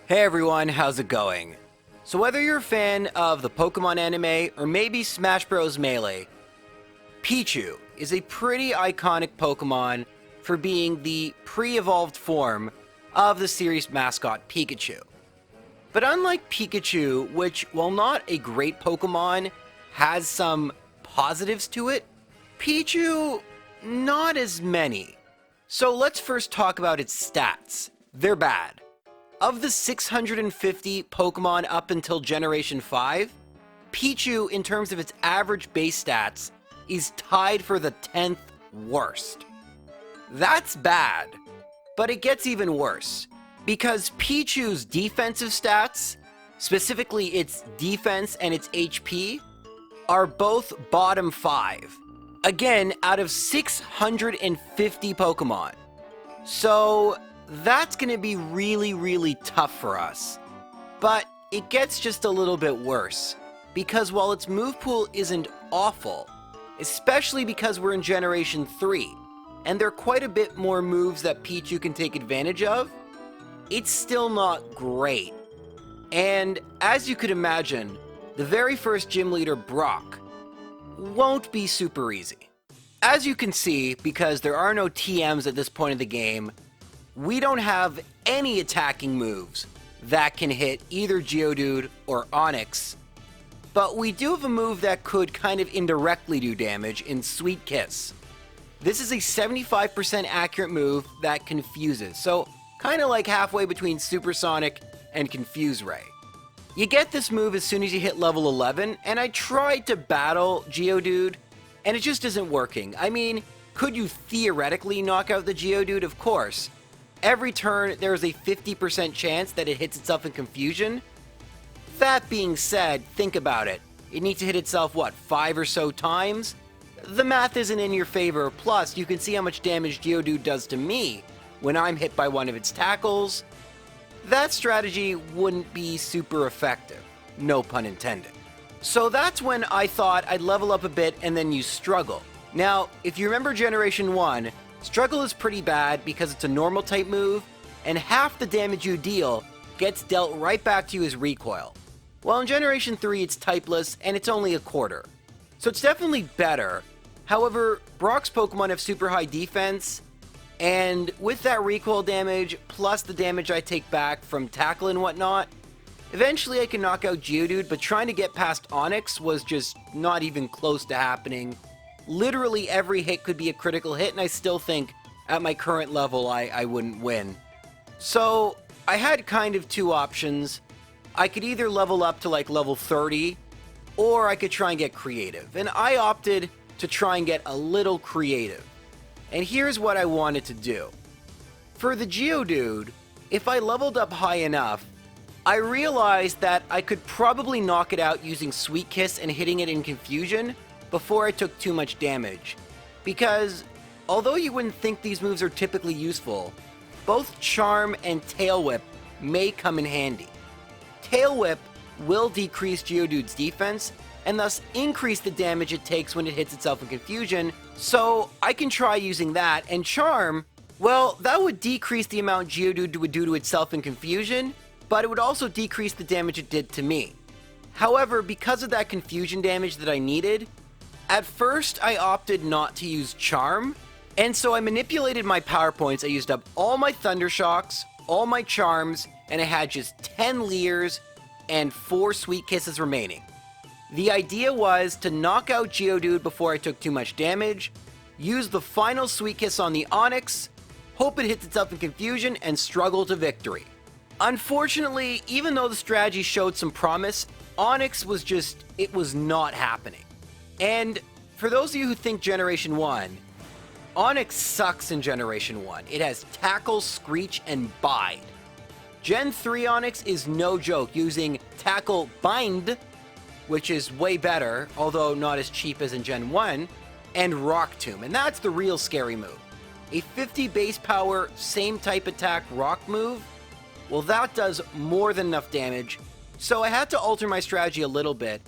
Hey everyone, how's it going? So whether you're a fan of the Pokemon anime or maybe Smash Bros. Melee, Pichu is a pretty iconic Pokemon for being the pre-evolved form of the series mascot Pikachu. But unlike Pikachu, which while not a great Pokemon, has some positives to it, Pichu, not as many. So let's first talk about its stats. They're bad. Of the 650 Pokemon up until Generation 5, Pichu, in terms of its average base stats, is tied for the 10th worst. That's bad, but it gets even worse, because Pichu's defensive stats, specifically its defense and its HP, are both bottom 5. Again, out of 650 Pokemon. So that's going to be really tough for us. But it gets just a little bit worse, because while its move pool isn't awful, especially because we're in Generation 3, and there are quite a bit more moves that Pichu can take advantage of, it's still not great. And as you could imagine, the very first gym leader, Brock, won't be super easy. As you can see, because there are no TMs at this point in the game, we don't have any attacking moves that can hit either Geodude or Onix, but we do have a move that could kind of indirectly do damage in Sweet Kiss. This is a 75% accurate move that confuses, so kind of like halfway between Supersonic and Confuse Ray. You get this move as soon as you hit level 11, and I tried to battle Geodude, and it just isn't working. I mean, could you theoretically knock out the Geodude? Of course. Every turn, there is a 50% chance that it hits itself in confusion. That being said, think about it. It needs to hit itself, what, 5 or so times? The math isn't in your favor, plus you can see how much damage Geodude does to me when I'm hit by one of its tackles. That strategy wouldn't be super effective, no pun intended. So that's when I thought I'd level up a bit and then use Struggle. Now, if you remember Generation 1, Struggle is pretty bad because it's a normal type move, and half the damage you deal gets dealt right back to you as recoil. While in Generation 3 it's typeless, and it's only a quarter. So it's definitely better. However, Brock's Pokemon have super high defense, and with that recoil damage, plus the damage I take back from tackle and whatnot, eventually I can knock out Geodude, but trying to get past Onix was just not even close to happening. Literally every hit could be a critical hit, and I still think at my current level I wouldn't win. So I had kind of two options. I could either level up to like level 30, or I could try and get creative. And I opted to try and get a little creative. And here's what I wanted to do. For the Geodude, if I leveled up high enough, I realized that I could probably knock it out using Sweet Kiss and hitting it in confusion before I took too much damage. Because although you wouldn't think these moves are typically useful, both Charm and Tail Whip may come in handy. Tail Whip will decrease Geodude's defense and thus increase the damage it takes when it hits itself in confusion, so I can try using that. And Charm, well, that would decrease the amount Geodude would do to itself in confusion, but it would also decrease the damage it did to me. However, because of that confusion damage that I needed, at first I opted not to use Charm, and so I manipulated my power points. I used up all my Thunder Shocks, all my Charms, and I had just 10 Leers and 4 Sweet Kisses remaining. The idea was to knock out Geodude before I took too much damage, use the final Sweet Kiss on the Onix, hope it hits itself in confusion, and struggle to victory. Unfortunately, even though the strategy showed some promise, Onix was not happening. And for those of you who think Generation 1, Onix sucks in Generation 1. It has Tackle, Screech, and Bide. Gen 3 Onix is no joke, using Tackle Bind, which is way better, although not as cheap as in Gen 1, and Rock Tomb, and that's the real scary move. A 50 base power, same type attack rock move, well, that does more than enough damage, so I had to alter my strategy a little bit,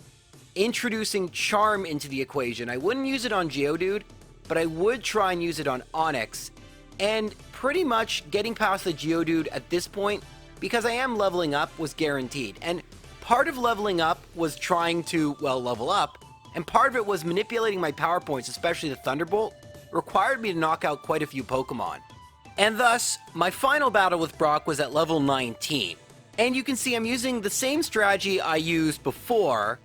introducing Charm into the equation. I wouldn't use it on Geodude, but I would try and use it on Onix, and pretty much getting past the Geodude at this point because I am leveling up, was guaranteed. And part of leveling up was trying to, well, level up, and part of it was manipulating my power points, especially the Thunderbolt, required me to knock out quite a few Pokemon. And thus, my final battle with Brock was at level 19. And you can see I'm using the same strategy I used before,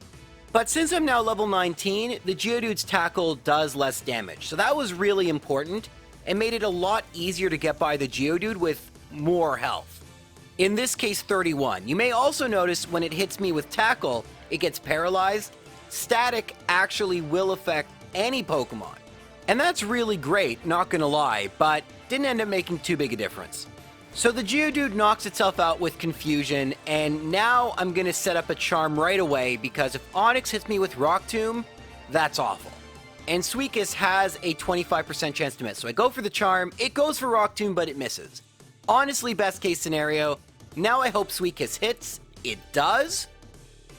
but since I'm now level 19, the Geodude's tackle does less damage. So that was really important, and made it a lot easier to get by the Geodude with more health. In this case, 31. You may also notice when it hits me with tackle, it gets paralyzed. Static actually will affect any Pokemon. And that's really great, not gonna lie, but didn't end up making too big a difference. So the Geodude knocks itself out with Confusion, and now I'm gonna set up a Charm right away because if Onix hits me with Rock Tomb, that's awful. And Suicune has a 25% chance to miss, so I go for the Charm, it goes for Rock Tomb, but it misses. Honestly, best case scenario, now I hope Suicune hits, it does,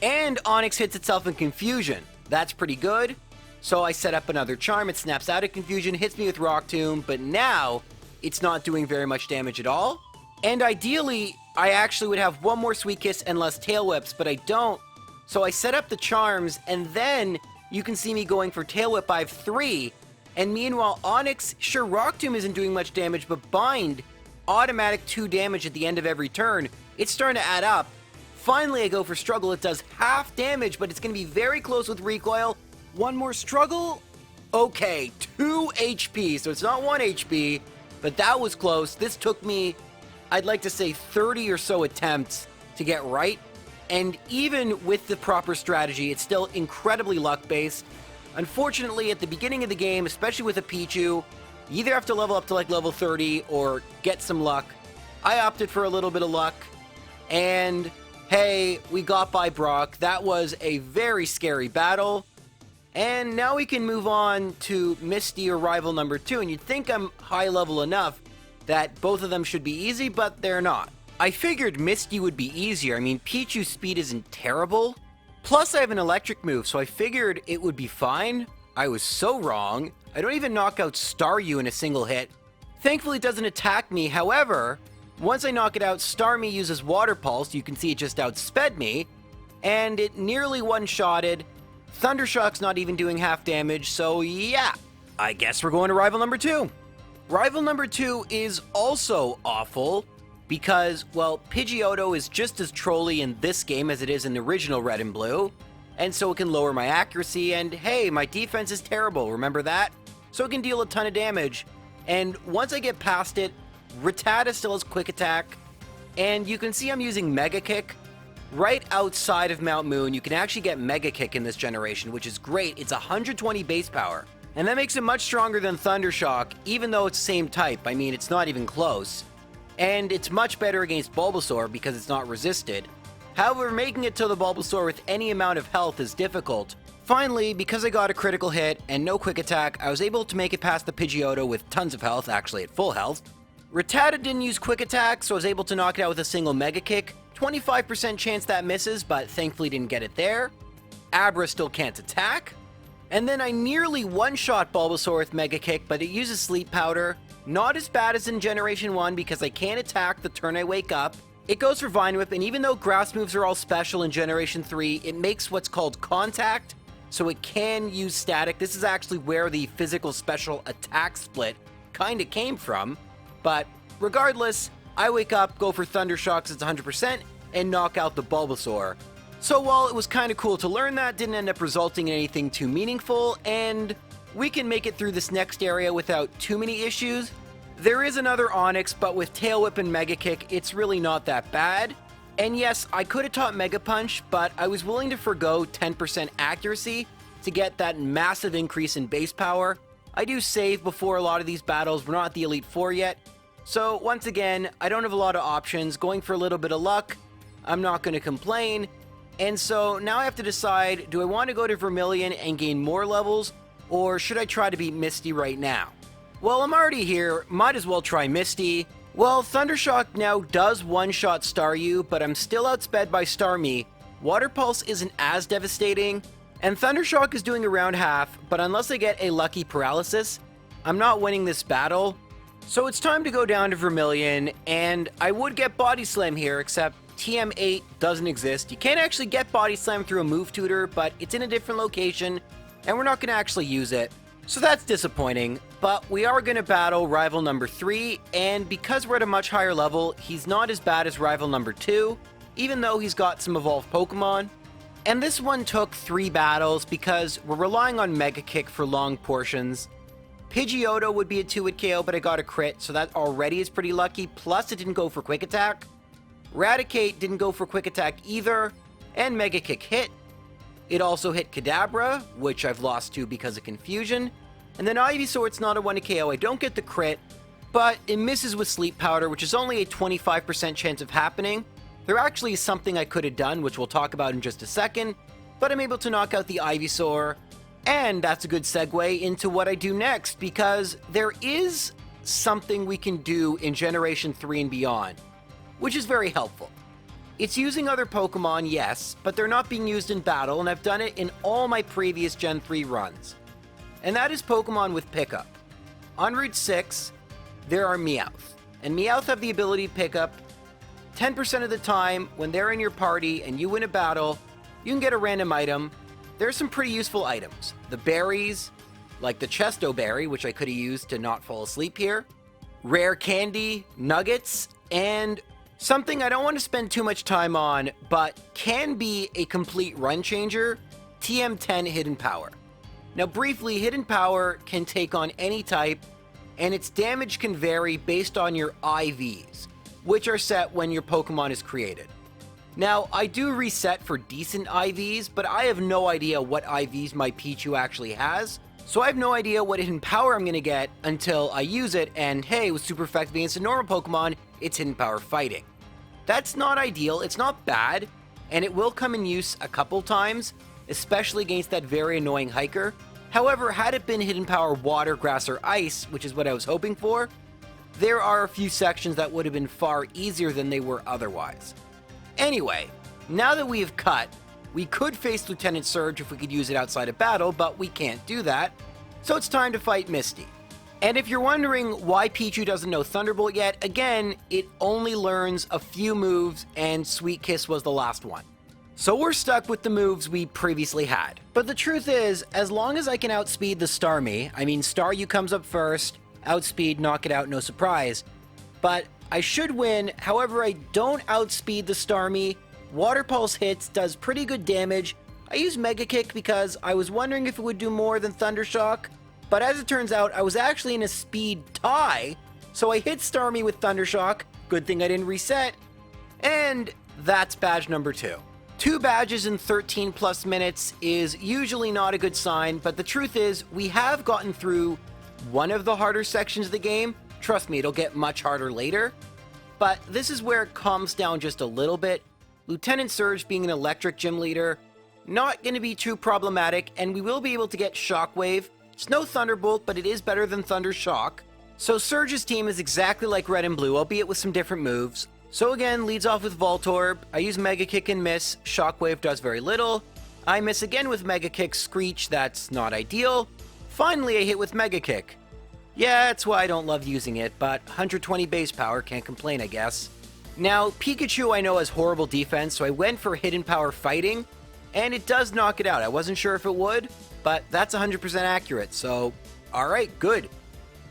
and Onix hits itself in Confusion, that's pretty good. So I set up another Charm, it snaps out of Confusion, hits me with Rock Tomb, but now it's not doing very much damage at all. And ideally, I actually would have one more Suicune and less Tail Whips, but I don't. So I set up the Charms, and then you can see me going for Tail Whip. I have 3. And meanwhile, Onix, sure, Rock Tomb isn't doing much damage, but Bind, automatic 2 damage at the end of every turn. It's starting to add up. Finally, I go for Struggle. It does half damage, but it's going to be very close with Recoil. One more Struggle. Okay, 2 HP, so it's not 1 HP, but that was close. This took me, I'd like to say, 30 or so attempts to get right. And even with the proper strategy, it's still incredibly luck-based. Unfortunately, at the beginning of the game, especially with a Pichu, you either have to level up to like level 30 or get some luck. I opted for a little bit of luck, and hey, we got by Brock. That was a very scary battle. And now we can move on to Misty or Rival number 2, and you'd think I'm high level enough that both of them should be easy, but they're not. I figured Misty would be easier. I mean, Pichu's speed isn't terrible. Plus, I have an electric move, so I figured it would be fine. I was so wrong. I don't even knock out Staryu in a single hit. Thankfully, it doesn't attack me. However, once I knock it out, Starmie uses Water Pulse. You can see it just outsped me, and it nearly one-shotted. Thundershock's not even doing half damage, so yeah, I guess we're going to Rival number 2. Rival number 2 is also awful because, well, Pidgeotto is just as trolly in this game as it is in the original Red and Blue, and so it can lower my accuracy, and hey, my defense is terrible, remember that? So it can deal a ton of damage, and once I get past it, Rattata still has Quick Attack, and you can see I'm using Mega Kick. Right outside of Mount Moon, you can actually get Mega Kick in this generation, which is great. It's 120 base power, and that makes it much stronger than Thundershock, even though it's the same type. I mean, it's not even close. And it's much better against Bulbasaur because it's not resisted. However, making it to the Bulbasaur with any amount of health is difficult. Finally, because I got a critical hit and no Quick Attack, I was able to make it past the Pidgeotto with tons of health, actually at full health. Rattata didn't use Quick Attack, so I was able to knock it out with a single Mega Kick. 25% chance that misses, but thankfully didn't get it there. Abra still can't attack. And then I nearly one-shot Bulbasaur with Mega Kick, but it uses Sleep Powder. Not as bad as in Generation 1 because I can't attack the turn I wake up. It goes for Vine Whip, and even though grass moves are all special in Generation 3, it makes what's called Contact, so it can use Static. This is actually where the physical special attack split kind of came from. But regardless, I wake up, go for Thundershocks, it's 100%, and knock out the Bulbasaur. So while it was kind of cool to learn that, didn't end up resulting in anything too meaningful, and we can make it through this next area without too many issues. There is another Onix, but with Tail Whip and Mega Kick, it's really not that bad. And yes, I could have taught Mega Punch, but I was willing to forgo 10% accuracy to get that massive increase in base power. I do save before a lot of these battles, we're not at the Elite Four yet. So once again, I don't have a lot of options, going for a little bit of luck, I'm not going to complain. And so now I have to decide, do I want to go to Vermilion and gain more levels, or should I try to beat Misty right now? Well, I'm already here, might as well try Misty. Well, Thundershock now does one-shot Staryu, but I'm still outsped by Starmie. Water Pulse isn't as devastating, and Thundershock is doing around half, but unless I get a lucky paralysis, I'm not winning this battle. So it's time to go down to Vermilion, and I would get Body Slam here, except TM8 doesn't exist. You can't actually get Body Slam through a move tutor, but it's in a different location, and we're not going to actually use it. So that's disappointing, but we are going to battle rival number 3, and because we're at a much higher level, he's not as bad as rival number 2, even though he's got some evolved Pokemon. And this one took 3 battles because we're relying on Mega Kick for long portions. Pidgeotto would be a 2-hit KO, but I got a crit, so that already is pretty lucky, plus it didn't go for Quick Attack. Raticate didn't go for Quick Attack either, and Mega Kick hit. It also hit Kadabra, which I've lost to because of confusion. And then Ivysaur, it's not a 1-hit KO, I don't get the crit, but it misses with Sleep Powder, which is only a 25% chance of happening. There actually is something I could have done, which we'll talk about in just a second, but I'm able to knock out the Ivysaur. And that's a good segue into what I do next, because there is something we can do in Generation 3 and beyond, which is very helpful. It's using other Pokemon, yes, but they're not being used in battle, and I've done it in all my previous Gen 3 runs. And that is Pokemon with Pickup. On Route 6, there are Meowth, and Meowth have the ability to pick up 10% of the time when they're in your party and you win a battle, you can get a random item. There's some pretty useful items. The berries, like the Chesto Berry, which I could have used to not fall asleep here. Rare candy, nuggets, and something I don't want to spend too much time on, but can be a complete run changer, TM10 Hidden Power. Now briefly, Hidden Power can take on any type, and its damage can vary based on your IVs, which are set when your Pokemon is created. Now, I do reset for decent IVs, but I have no idea what IVs my Pichu actually has, so I have no idea what Hidden Power I'm going to get until I use it, and hey, with Super Effective against a normal Pokemon, it's Hidden Power Fighting. That's not ideal, it's not bad, and it will come in use a couple times, especially against that very annoying hiker. However, had it been Hidden Power Water, Grass, or Ice, which is what I was hoping for, there are a few sections that would have been far easier than they were otherwise. Anyway, now that we have cut, we could face Lieutenant Surge if we could use it outside of battle, but we can't do that, so it's time to fight Misty. And if you're wondering why Pichu doesn't know Thunderbolt yet, again, it only learns a few moves, and Sweet Kiss was the last one. So we're stuck with the moves we previously had. But the truth is, as long as I can outspeed the Starmie, I mean Staryu comes up first, outspeed, knock it out, no surprise, but I should win. However, I don't outspeed the Starmie. Water Pulse hits, does pretty good damage. I use Mega Kick because I was wondering if it would do more than Thunder Shock, but as it turns out, I was actually in a speed tie, so I hit Starmie with Thunder Shock. Good thing I didn't reset, and that's badge number 2. 2 badges in 13 plus minutes is usually not a good sign, but the truth is, we have gotten through one of the harder sections of the game. Trust me, it'll get much harder later. But this is where it calms down just a little bit. Lieutenant Surge being an electric gym leader, not going to be too problematic, and we will be able to get Shockwave. It's no Thunderbolt, but it is better than Thunder Shock. So Surge's team is exactly like Red and Blue, albeit with some different moves. So again, leads off with Voltorb. I use Mega Kick and miss. Shockwave does very little. I miss again with Mega Kick, Screech, that's not ideal. Finally, I hit with Mega Kick. Yeah, that's why I don't love using it, but 120 base power, can't complain, I guess. Now, Pikachu I know has horrible defense, so I went for Hidden Power Fighting, and it does knock it out. I wasn't sure if it would, but that's 100% accurate, so alright, good.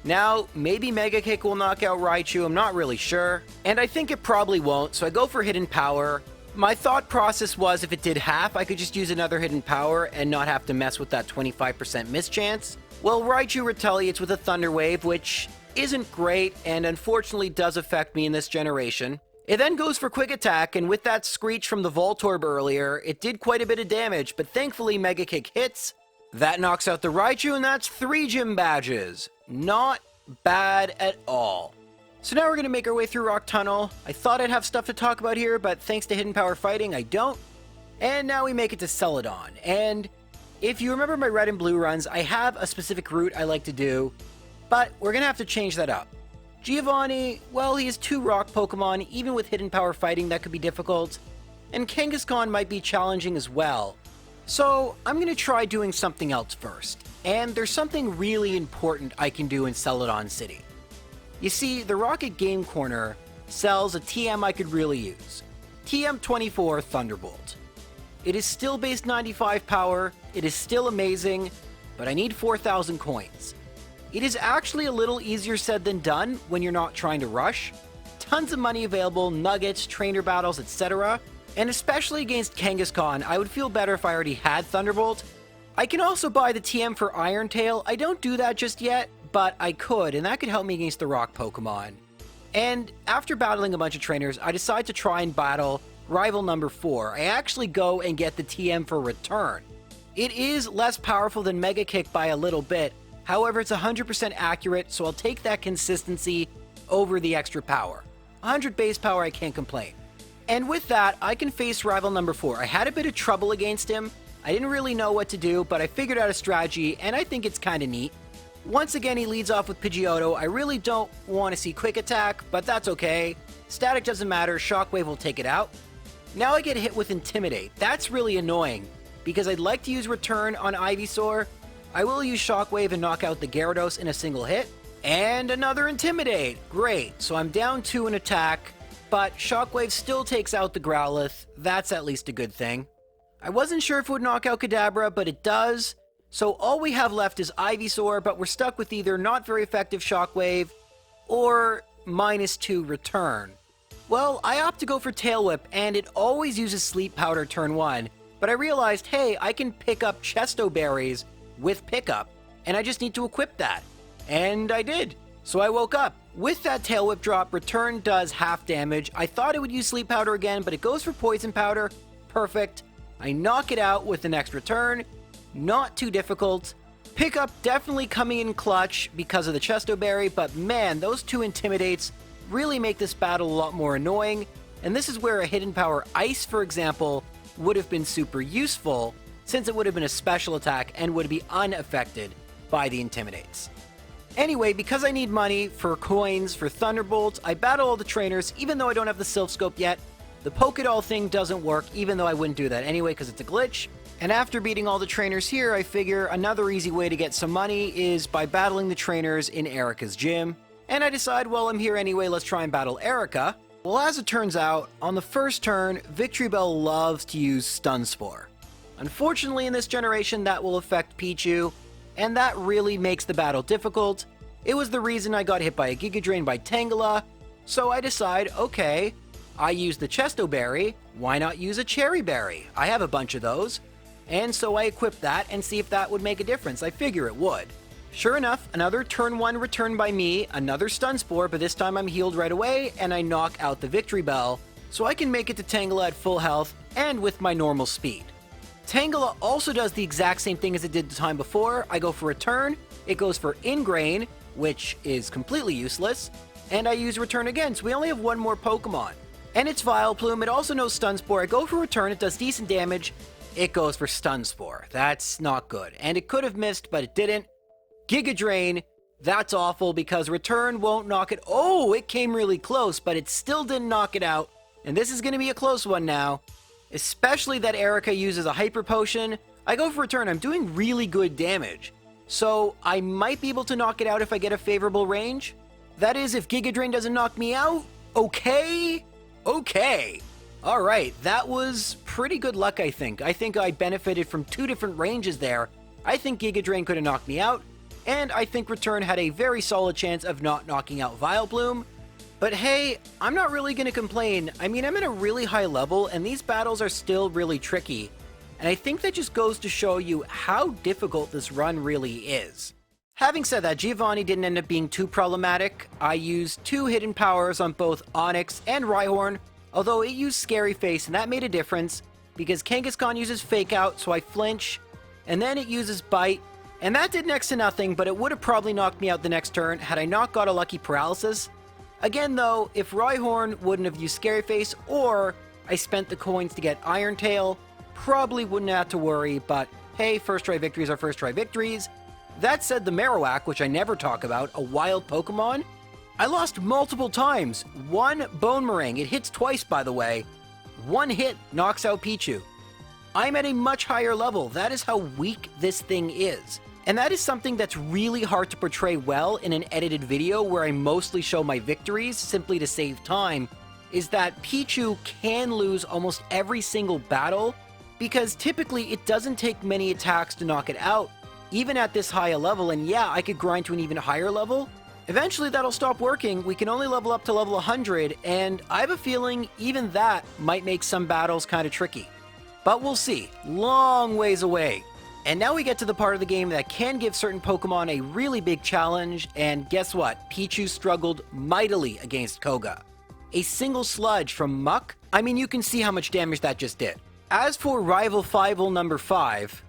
Now, maybe Mega Kick will knock out Raichu, I'm not really sure, and I think it probably won't, so I go for Hidden Power. My thought process was if it did half, I could just use another Hidden Power and not have to mess with that 25% miss chance. Well, Raichu retaliates with a Thunder Wave, which isn't great and unfortunately does affect me in this generation. It then goes for Quick Attack, and with that Screech from the Voltorb earlier, it did quite a bit of damage, but thankfully Mega Kick hits. That knocks out the Raichu, and that's 3 gym badges. Not bad at all. So now we're going to make our way through Rock Tunnel. I thought I'd have stuff to talk about here, but thanks to Hidden Power Fighting, I don't. And now we make it to Celadon, and if you remember my Red and Blue runs, I have a specific route I like to do, but we're going to have to change that up. Giovanni, well, he has 2 rock Pokemon, even with Hidden Power Fighting that could be difficult, and Kangaskhan might be challenging as well. So I'm going to try doing something else first, and there's something really important I can do in Celadon City. You see, the Rocket Game Corner sells a TM I could really use. TM24 Thunderbolt. It is still base 95 power, it is still amazing, but I need 4,000 coins. It is actually a little easier said than done when you're not trying to rush. Tons of money available, nuggets, trainer battles, etc. And especially against Kangaskhan, I would feel better if I already had Thunderbolt. I can also buy the TM for Iron Tail. I don't do that just yet, but I could, and that could help me against the rock Pokemon. And after battling a bunch of trainers, I decide to try and battle rival number 4. I actually go and get the TM for return. It is less powerful than Mega Kick by a little bit, however it's 100% accurate, so I'll take that consistency over the extra power. 100 base power, I can't complain. And with that, I can face rival number 4. I had a bit of trouble against him. I didn't really know what to do, but I figured out a strategy, and I think it's kinda neat. Once again, he leads off with Pidgeotto. I really don't want to see Quick Attack, but that's okay. Static doesn't matter, Shockwave will take it out. Now I get hit with Intimidate. That's really annoying, because I'd like to use Return on Ivysaur. I will use Shockwave and knock out the Gyarados in a single hit. And another Intimidate. Great, so I'm down 2 in attack, but Shockwave still takes out the Growlithe. That's at least a good thing. I wasn't sure if it would knock out Kadabra, but it does. So all we have left is Ivysaur, but we're stuck with either not very effective Shockwave or -2 Return. Well, I opt to go for Tail Whip, and it always uses Sleep Powder turn 1, but I realized, hey, I can pick up Chesto Berries with Pickup, and I just need to equip that. And I did. So I woke up. With that Tail Whip drop, Return does half damage. I thought it would use Sleep Powder again, but it goes for Poison Powder. Perfect. I knock it out with the next Return. Not too difficult. Pickup definitely coming in clutch because of the Chesto Berry, but man, those 2 Intimidates really make this battle a lot more annoying, and this is where a Hidden Power Ice, for example, would have been super useful, since it would have been a special attack and would be unaffected by the Intimidates. Anyway, because I need money for coins for Thunderbolt, I battle all the trainers, even though I don't have the Silph Scope yet. The Pokédoll thing doesn't work, even though I wouldn't do that anyway because it's a glitch. And after beating all the trainers here, I figure another easy way to get some money is by battling the trainers in Erica's gym. And I decide, well, I'm here anyway, let's try and battle Erica. Well, as it turns out, on the first turn, Victory Bell loves to use Stun Spore. Unfortunately, in this generation, that will affect Pichu, and that really makes the battle difficult. It was the reason I got hit by a Giga Drain by Tangela, so I decide, okay, I use the Chesto Berry, why not use a Cherry Berry? I have a bunch of those. And so I equip that and see if that would make a difference. I figure it would. Sure enough, another turn 1 return by me, another Stun Spore, but this time I'm healed right away, and I knock out the Victory Bell, so I can make it to Tangela at full health and with my normal speed. Tangela also does the exact same thing as it did the time before. I go for Return, it goes for Ingrain, which is completely useless, and I use Return again, so we only have one more Pokemon. And it's Vileplume, it also knows Stun Spore. I go for Return, it does decent damage, it goes for Stun Spore. That's not good. And it could have missed, but it didn't. Giga Drain, that's awful because Return won't knock it. Oh, it came really close, but it still didn't knock it out. And this is going to be a close one now. Especially that Erica uses a Hyper Potion. I go for Return, I'm doing really good damage. So I might be able to knock it out if I get a favorable range. That is, if Giga Drain doesn't knock me out. Okay. Alright, that was pretty good luck, I think. I think I benefited from 2 different ranges there. I think Giga Drain could have knocked me out, and I think Return had a very solid chance of not knocking out Vileplume. But hey, I'm not really going to complain. I mean, I'm at a really high level, and these battles are still really tricky. And I think that just goes to show you how difficult this run really is. Having said that, Giovanni didn't end up being too problematic. I used 2 hidden powers on both Onix and Rhyhorn, although it used Scary Face, and that made a difference, because Kangaskhan uses Fake Out, so I flinch, and then it uses Bite, and that did next to nothing, but it would have probably knocked me out the next turn had I not got a lucky Paralysis. Again though, if Rhyhorn wouldn't have used Scary Face, or I spent the coins to get Iron Tail, probably wouldn't have to worry, but hey, first try victories are first try victories. That said, the Marowak, which I never talk about, a wild Pokemon, I lost multiple times. 1 Bone Meringue, it hits twice by the way. 1 hit knocks out Pichu. I'm at a much higher level, that is how weak this thing is. And that is something that's really hard to portray well in an edited video where I mostly show my victories simply to save time, is that Pichu can lose almost every single battle because typically it doesn't take many attacks to knock it out, even at this high a level, and yeah, I could grind to an even higher level. Eventually that'll stop working, we can only level up to level 100, and I have a feeling even that might make some battles kind of tricky. But we'll see, long ways away. And now we get to the part of the game that can give certain Pokemon a really big challenge, and guess what? Pichu struggled mightily against Koga. A single sludge from Muck, I mean, you can see how much damage that just did. As for Rival Fivel number 5,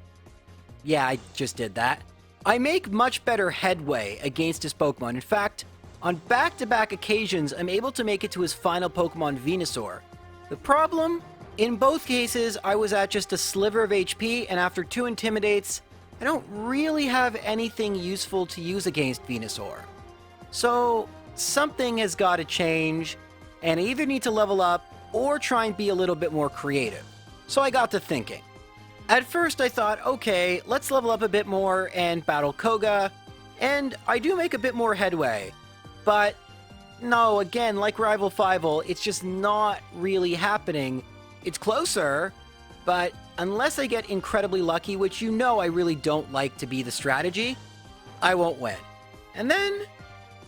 yeah, I just did that. I make much better headway against his Pokemon. In fact, on back-to-back occasions, I'm able to make it to his final Pokemon, Venusaur. The problem? In both cases, I was at just a sliver of HP, and after 2 Intimidates, I don't really have anything useful to use against Venusaur. So, something has got to change, and I either need to level up or try and be a little bit more creative. So I got to thinking. At first I thought, okay, let's level up a bit more and battle Koga, and I do make a bit more headway. But no, again, like Rival Fivel, it's just not really happening. It's closer, but unless I get incredibly lucky, which you know I really don't like to be the strategy, I won't win. And then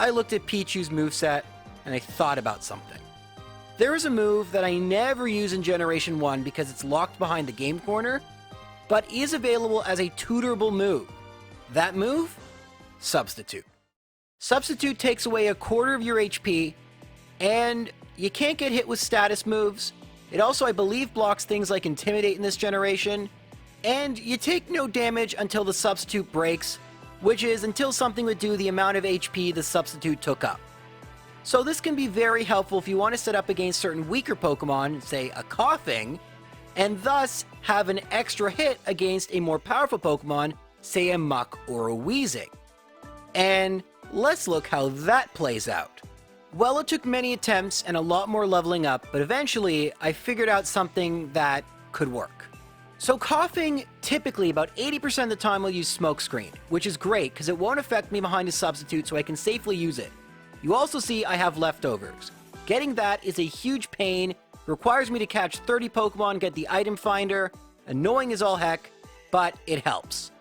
I looked at Pichu's moveset and I thought about something. There is a move that I never use in Generation 1 because it's locked behind the game corner, but is available as a tutorable move. That move? Substitute. Substitute takes away a quarter of your HP, and you can't get hit with status moves. It also, I believe, blocks things like Intimidate in this generation, and you take no damage until the substitute breaks, which is until something would do the amount of HP the substitute took up. So this can be very helpful if you want to set up against certain weaker Pokemon, say a Coughing, and thus have an extra hit against a more powerful Pokemon, say a Muck or a Weezing. And let's look how that plays out. Well, it took many attempts and a lot more leveling up, but eventually I figured out something that could work. So Coughing, typically about 80% of the time will use Smokescreen, which is great because it won't affect me behind a substitute, so I can safely use it. You also see I have leftovers. Getting that is a huge pain, requires me to catch 30 Pokemon, get the item finder, annoying as all heck, but it helps.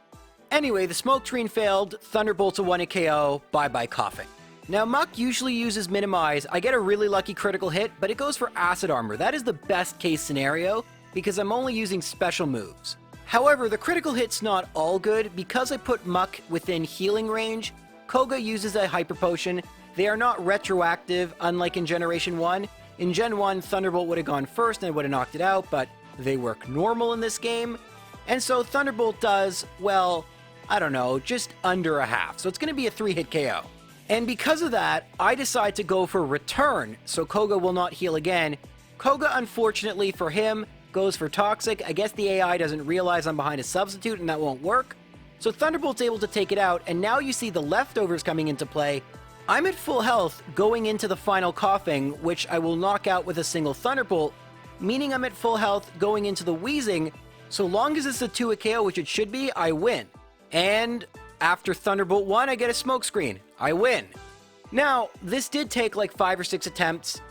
Anyway, the Smokescreen failed, Thunderbolt's a 1-hit KO, bye-bye Coughing. Now Muck usually uses Minimize, I get a really lucky critical hit, but it goes for Acid Armor. That is the best case scenario, because I'm only using special moves. However, the critical hit's not all good, because I put Muck within healing range, Koga uses a Hyper Potion. They are not retroactive, unlike in Generation 1. In Gen 1, Thunderbolt would have gone first and it would have knocked it out, but they work normal in this game. And so Thunderbolt does, well, I don't know, just under a half. So it's going to be a 3-hit KO. And because of that, I decide to go for Return, so Koga will not heal again. Koga, unfortunately for him, goes for Toxic. I guess the AI doesn't realize I'm behind a substitute and that won't work. So Thunderbolt's able to take it out, and now you see the leftovers coming into play. I'm at full health going into the final Coughing, which I will knock out with a single Thunderbolt, meaning I'm at full health going into the Weezing. So long as it's a 2-hit KO, which it should be, I win. And after Thunderbolt 1, I get a Smokescreen. I win. Now, this did take like 5 or 6 attempts.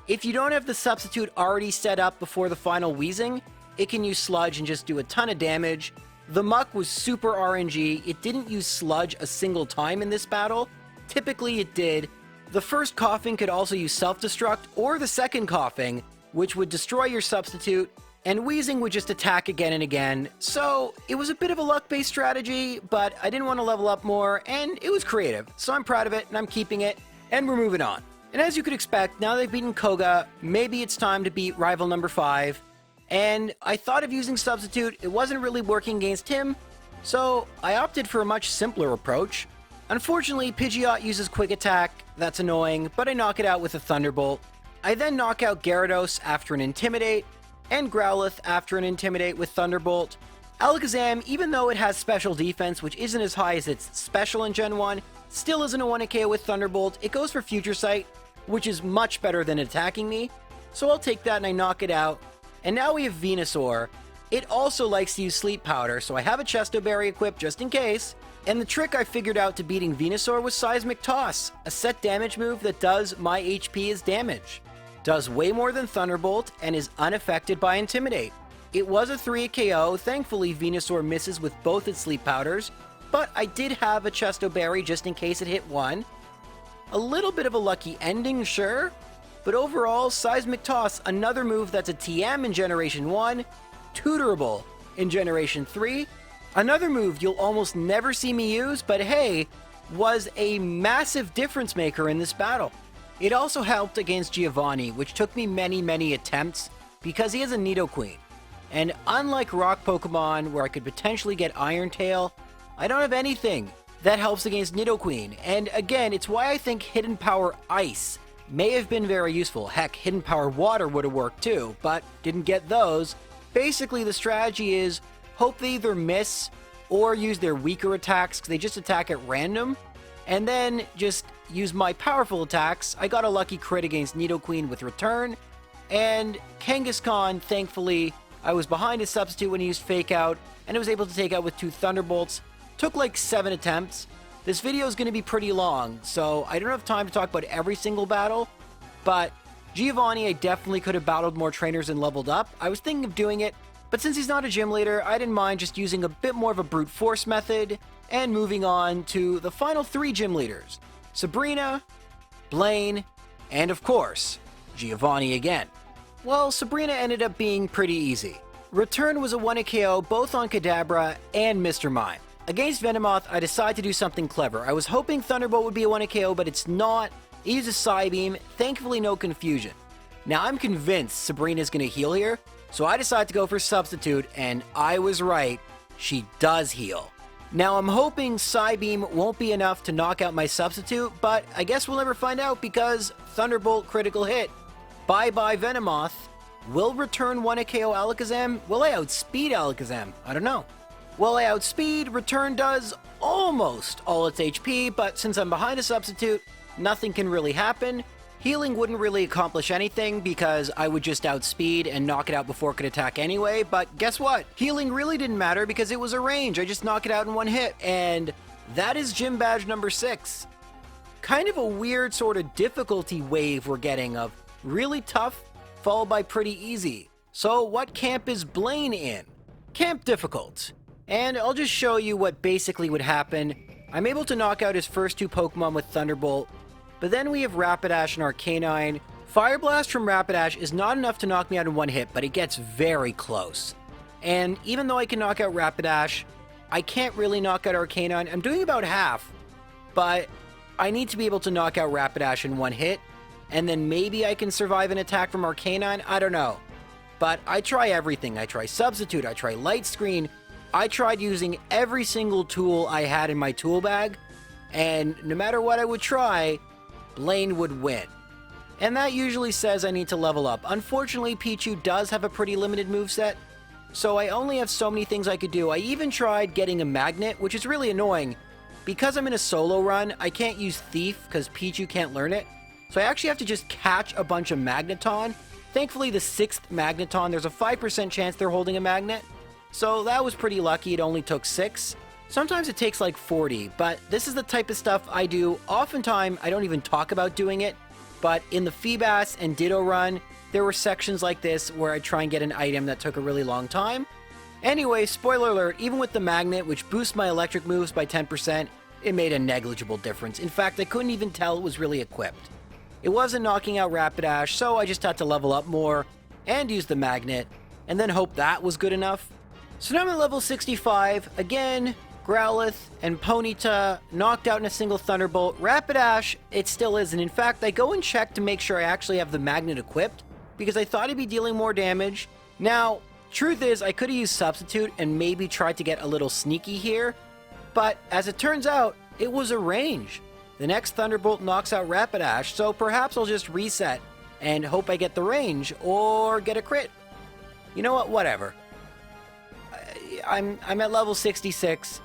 If you don't have the substitute already set up before the final Weezing, it can use Sludge and just do a ton of damage. The Muck was super RNG. It didn't use Sludge a single time in this battle. Typically it did. The first Coughing could also use Self-Destruct, or the second Coughing, which would destroy your substitute, and Weezing would just attack again and again. So it was a bit of a luck-based strategy, but I didn't want to level up more, and it was creative. So I'm proud of it, and I'm keeping it, and we're moving on. And as you could expect, now they've beaten Koga, maybe it's time to beat rival number 5. And I thought of using Substitute, it wasn't really working against him, so I opted for a much simpler approach. Unfortunately, Pidgeot uses Quick Attack, that's annoying, but I knock it out with a Thunderbolt. I then knock out Gyarados after an Intimidate, and Growlithe after an Intimidate with Thunderbolt. Alakazam, even though it has special defense, which isn't as high as its special in Gen 1, still isn't a 1-hit KO with Thunderbolt. It goes for Future Sight, which is much better than attacking me, so I'll take that and I knock it out. And now we have Venusaur. It also likes to use Sleep Powder, so I have a Chesto Berry equipped just in case. And the trick I figured out to beating Venusaur was Seismic Toss, a set damage move that does my HP as damage. Does way more than Thunderbolt and is unaffected by Intimidate. It was a 3 KO, thankfully Venusaur misses with both its Sleep Powders, but I did have a Chesto Berry just in case it hit one. A little bit of a lucky ending, sure, but overall, Seismic Toss, another move that's a TM in Generation 1, tutorable in Generation 3, another move you'll almost never see me use, but hey, was a massive difference maker in this battle. It also helped against Giovanni, which took me many attempts because he has a Nidoqueen. And unlike rock Pokemon where I could potentially get Iron Tail, I don't have anything that helps against Nidoqueen. And again, it's why I think Hidden Power Ice may have been very useful. Heck, Hidden Power Water would have worked too, but didn't get those. Basically, the strategy is hope they either miss or use their weaker attacks because they just attack at random, and then just use my powerful attacks. I got a lucky crit against Nidoqueen with Return, and Kangaskhan, thankfully, I was behind his substitute when he used Fake Out, and I was able to take out with 2 Thunderbolts. Took like 7 attempts. This video is going to be pretty long, so I don't have time to talk about every single battle, but Giovanni I definitely could have battled more trainers and leveled up. I was thinking of doing it, but since he's not a gym leader, I didn't mind just using a bit more of a brute force method, and moving on to the final 3 gym leaders. Sabrina, Blaine, and of course, Giovanni again. Well, Sabrina ended up being pretty easy. Return was a 1 KO both on Kadabra and Mr. Mime. Against Venomoth, I decided to do something clever. I was hoping Thunderbolt would be a 1 KO, but it's not. It uses Psybeam, thankfully no confusion. Now I'm convinced Sabrina's going to heal here, so I decided to go for Substitute, and I was right. She does heal. Now I'm hoping Psybeam won't be enough to knock out my Substitute, but I guess we'll never find out because Thunderbolt critical hit. Bye-bye Venomoth. Will Return 1 KO Alakazam? Will I outspeed Alakazam? I don't know. Will I outspeed? Return does almost all its HP, but since I'm behind a Substitute, nothing can really happen. Healing wouldn't really accomplish anything because I would just outspeed and knock it out before it could attack anyway, but guess what? Healing really didn't matter because it was a range. I just knock it out in 1 hit, and that is Gym Badge number 6. Kind of a weird sort of difficulty wave we're getting of really tough, followed by pretty easy. So what camp is Blaine in? Camp difficult. And I'll just show you what basically would happen. I'm able to knock out his first 2 Pokemon with Thunderbolt, but then we have Rapidash and Arcanine. Fire Blast from Rapidash is not enough to knock me out in 1 hit, but it gets very close. And even though I can knock out Rapidash, I can't really knock out Arcanine. I'm doing about half, but I need to be able to knock out Rapidash in 1 hit, and then maybe I can survive an attack from Arcanine, I don't know. But I try everything. I try Substitute, I try Light Screen, I tried using every single tool I had in my tool bag, and no matter what I would try, Blaine would win. And that usually says I need to level up. Unfortunately, Pichu does have a pretty limited moveset, so I only have so many things I could do. I even tried getting a Magnet, which is really annoying. Because I'm in a solo run, I can't use Thief because Pichu can't learn it. So I actually have to just catch a bunch of Magneton. Thankfully, the 6th Magneton, there's a 5% chance they're holding a magnet. So that was pretty lucky, it only took 6. Sometimes it takes like 40, but this is the type of stuff I do. Oftentimes, I don't even talk about doing it, but in the Feebas and Ditto run, there were sections like this where I try and get an item that took a really long time. Anyway, spoiler alert, even with the magnet, which boosts my electric moves by 10%, it made a negligible difference. In fact, I couldn't even tell it was really equipped. It wasn't knocking out Rapidash, so I just had to level up more and use the magnet, and then hope that was good enough. So now I'm at level 65. Again, Growlithe and Ponyta knocked out in a single Thunderbolt. Rapidash, it still isn't. In fact, I go and check to make sure I actually have the magnet equipped, because I thought he'd be dealing more damage. Now, truth is, I could have used Substitute and maybe tried to get a little sneaky here, but as it turns out, it was a range. The next Thunderbolt knocks out Rapidash, so perhaps I'll just reset and hope I get the range or get a crit. You know what? Whatever. I'm at level 66.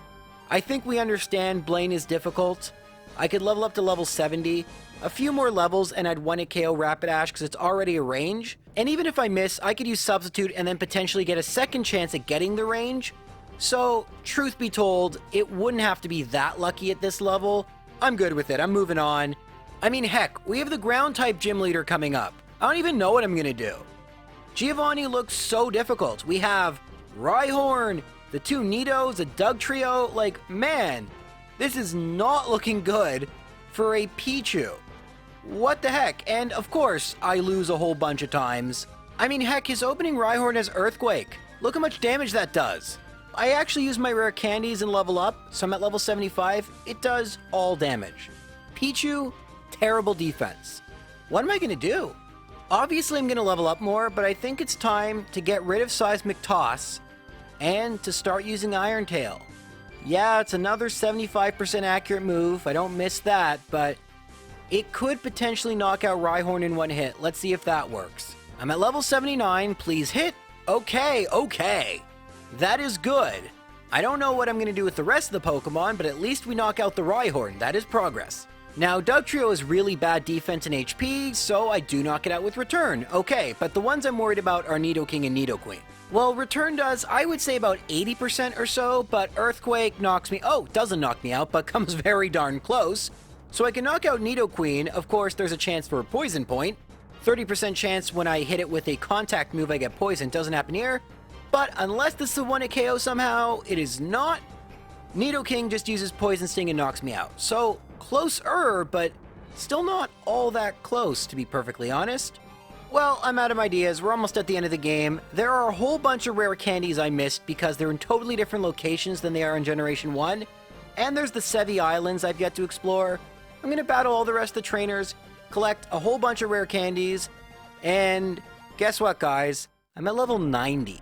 I think we understand Blaine is difficult. I could level up to level 70. A few more levels and I'd 1 KO Rapidash because it's already a range. And even if I miss, I could use Substitute and then potentially get a second chance at getting the range. So, truth be told, it wouldn't have to be that lucky at this level. I'm good with it, I'm moving on. I mean, heck, we have the ground-type gym leader coming up. I don't even know what I'm gonna do. Giovanni looks so difficult. We have Rhyhorn, the two Nidos, a Dugtrio. Like, man, this is not looking good for a Pichu. What the heck? And of course, I lose a whole bunch of times. I mean, heck, his opening Rhyhorn has Earthquake. Look how much damage that does. I actually use my rare candies and level up, so I'm at level 75. It does all damage. Pichu, terrible defense. What am I gonna do? Obviously, I'm gonna level up more, but I think it's time to get rid of Seismic Toss and to start using Iron Tail. Yeah, it's another 75% accurate move. I don't miss that, but it could potentially knock out Rhyhorn in one hit. Let's see if that works. I'm at level 79. Please hit. Okay. That is good. I don't know what I'm going to do with the rest of the Pokemon, but at least we knock out the Rhyhorn. That is progress. Now, Dugtrio is really bad defense and HP, so I do knock it out with Return. Okay, but the ones I'm worried about are Nidoking and Nidoqueen. Well, Return does, I would say, about 80% or so, but Earthquake knocks me... Oh, doesn't knock me out, but comes very darn close. So I can knock out Nidoqueen. Of course, there's a chance for a Poison Point. 30% chance when I hit it with a contact move I get poisoned. Doesn't happen here. But unless this is a 1-hit KO somehow, it is not. Nidoking just uses Poison Sting and knocks me out. So, closer, but still not all that close, to be perfectly honest. Well, I'm out of ideas. We're almost at the end of the game. There are a whole bunch of rare candies I missed because they're in totally different locations than they are in Generation 1. And there's the Sevi Islands I've yet to explore. I'm going to battle all the rest of the trainers, collect a whole bunch of rare candies, and guess what, guys? I'm at level 90.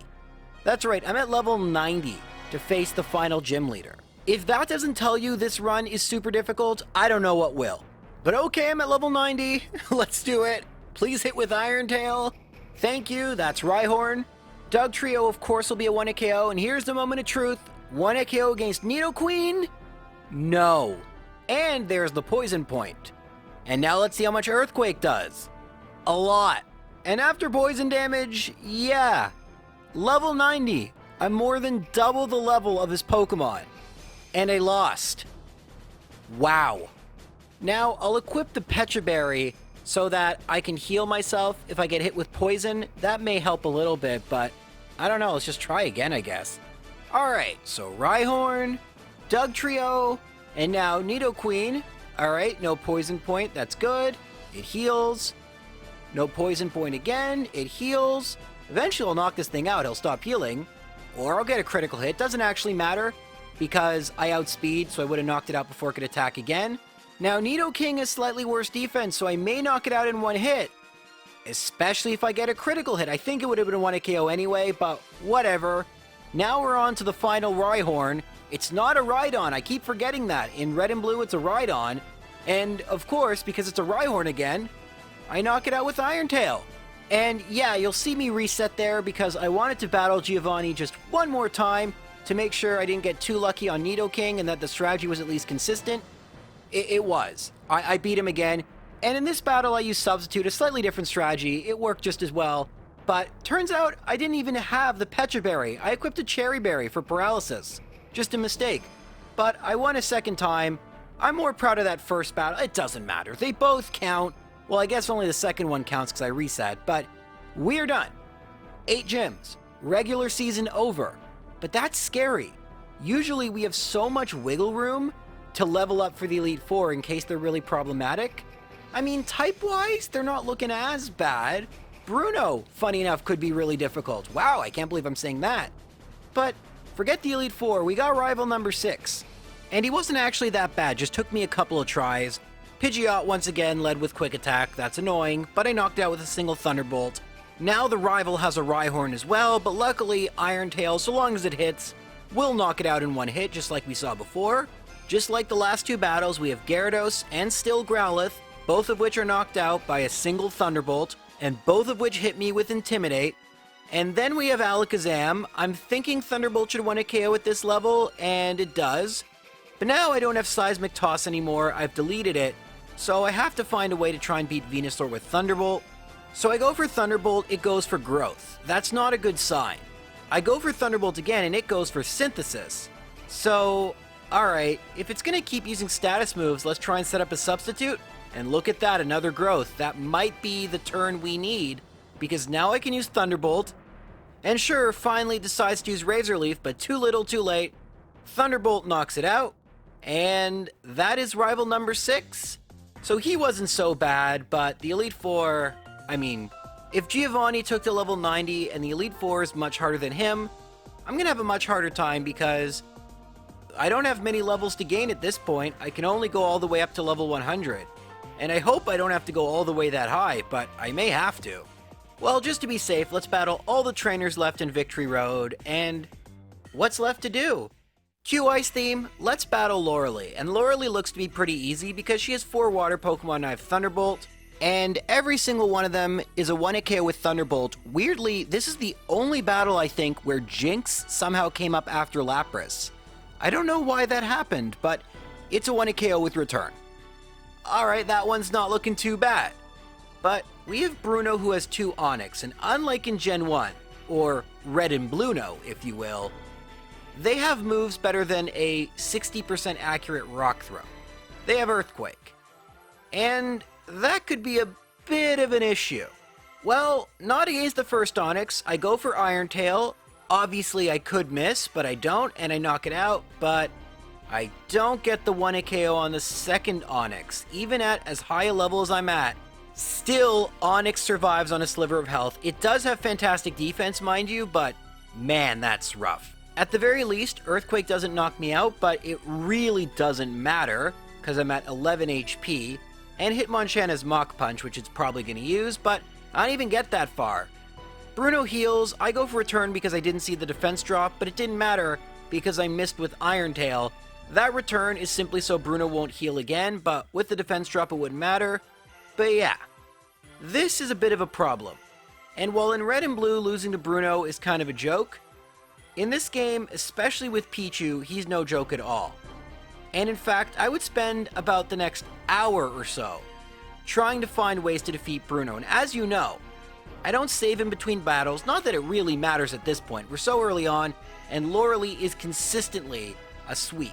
That's right, I'm at level 90 to face the final gym leader. If that doesn't tell you this run is super difficult, I don't know what will. But okay, I'm at level 90. Let's do it. Please hit with Iron Tail. Thank you, that's Rhyhorn. Dugtrio, of course, will be a 1-hit KO, and here's the moment of truth. 1-hit KO against Nidoqueen? No. And there's the Poison Point. And now let's see how much Earthquake does. A lot. And after poison damage, yeah. Level 90. I'm more than double the level of this Pokemon. And I lost. Wow. Now, I'll equip the Pecha Berry so that I can heal myself if I get hit with poison. That may help a little bit, but I don't know. Let's just try again, I guess. Alright, so Rhyhorn, Dugtrio, and now Nidoqueen. Alright, no Poison Point. That's good. It heals. No Poison Point again. It heals. Eventually, I'll knock this thing out. He'll stop healing. Or I'll get a critical hit. Doesn't actually matter because I outspeed, so I would have knocked it out before it could attack again. Now, Nidoking has slightly worse defense, so I may knock it out in one hit. Especially if I get a critical hit. I think it would have been a 1-hit KO anyway, but whatever. Now we're on to the final Rhyhorn. It's not a Rhydon. I keep forgetting that. In Red and Blue, it's a Rhydon. And, of course, because it's a Rhyhorn again, I knock it out with Iron Tail. And, yeah, you'll see me reset there because I wanted to battle Giovanni just one more time to make sure I didn't get too lucky on Nidoking and that the strategy was at least consistent. It was. I beat him again. And in this battle, I used Substitute, a slightly different strategy. It worked just as well. But turns out I didn't even have the Pecha Berry. I equipped a Cherry Berry for paralysis. Just a mistake. But I won a second time. I'm more proud of that first battle. It doesn't matter. They both count. Well, I guess only the second one counts because I reset. But we're done. 8 gyms. Regular season over. But that's scary. Usually we have so much wiggle room to level up for the Elite Four in case they're really problematic. I mean, type-wise, they're not looking as bad. Bruno, funny enough, could be really difficult. Wow, I can't believe I'm saying that. But forget the Elite Four, we got rival number 6. And he wasn't actually that bad, just took me a couple of tries. Pidgeot once again led with Quick Attack, that's annoying, but I knocked out with a single Thunderbolt. Now the rival has a Rhyhorn as well, but luckily Iron Tail, so long as it hits, will knock it out in one hit, just like we saw before. Just like the last 2 battles, we have Gyarados and still Growlithe, both of which are knocked out by a single Thunderbolt, and both of which hit me with Intimidate. And then we have Alakazam. I'm thinking Thunderbolt should want a KO at this level, and it does. But now I don't have Seismic Toss anymore, I've deleted it, so I have to find a way to try and beat Venusaur with Thunderbolt. So I go for Thunderbolt, it goes for Growth. That's not a good sign. I go for Thunderbolt again and it goes for Synthesis. So, alright, if it's going to keep using status moves, let's try and set up a substitute. And look at that, another growth. That might be the turn we need, because now I can use Thunderbolt. And sure, finally decides to use Razor Leaf, but too little, too late. Thunderbolt knocks it out, and that is rival number 6. So he wasn't so bad, but the Elite Four, I mean, if Giovanni took to level 90 and the Elite Four is much harder than him, I'm gonna have a much harder time because I don't have many levels to gain at this point. I can only go all the way up to level 100. And I hope I don't have to go all the way that high, but I may have to. Well, just to be safe, let's battle all the trainers left in Victory Road, and what's left to do? Cue Ice theme, let's battle Loralee, and Loralee looks to be pretty easy because she has 4 water Pokemon. I have Thunderbolt, and every single one of them is a 1-hit KO with Thunderbolt. Weirdly, this is the only battle, I think, where Jinx somehow came up after Lapras. I don't know why that happened, but it's a 1-hit KO with Return. Alright, that one's not looking too bad. But we have Bruno who has 2 Onix, and unlike in Gen 1, or Red and Blueno, if you will, they have moves better than a 60% accurate Rock Throw. They have Earthquake. And that could be a bit of an issue. Well, not against the first Onix. I go for Iron Tail. Obviously I could miss, but I don't, and I knock it out, but I don't get the 1-hit KO on the second Onix. Even at as high a level as I'm at, still Onix survives on a sliver of health. It does have fantastic defense, mind you, but man, that's rough. At the very least, Earthquake doesn't knock me out, but it really doesn't matter, because I'm at 11 HP, and Hitmonchan has Mach Punch, which it's probably going to use, but I don't even get that far. Bruno heals. I go for Return because I didn't see the defense drop, but it didn't matter because I missed with Iron Tail. That Return is simply so Bruno won't heal again, but with the defense drop it wouldn't matter. But yeah, this is a bit of a problem. And while in Red and Blue losing to Bruno is kind of a joke, in this game, especially with Pichu, he's no joke at all. And in fact, I would spend about the next hour or so trying to find ways to defeat Bruno. And as you know, I don't save in between battles, not that it really matters at this point. We're so early on, and Loralee is consistently a sweep.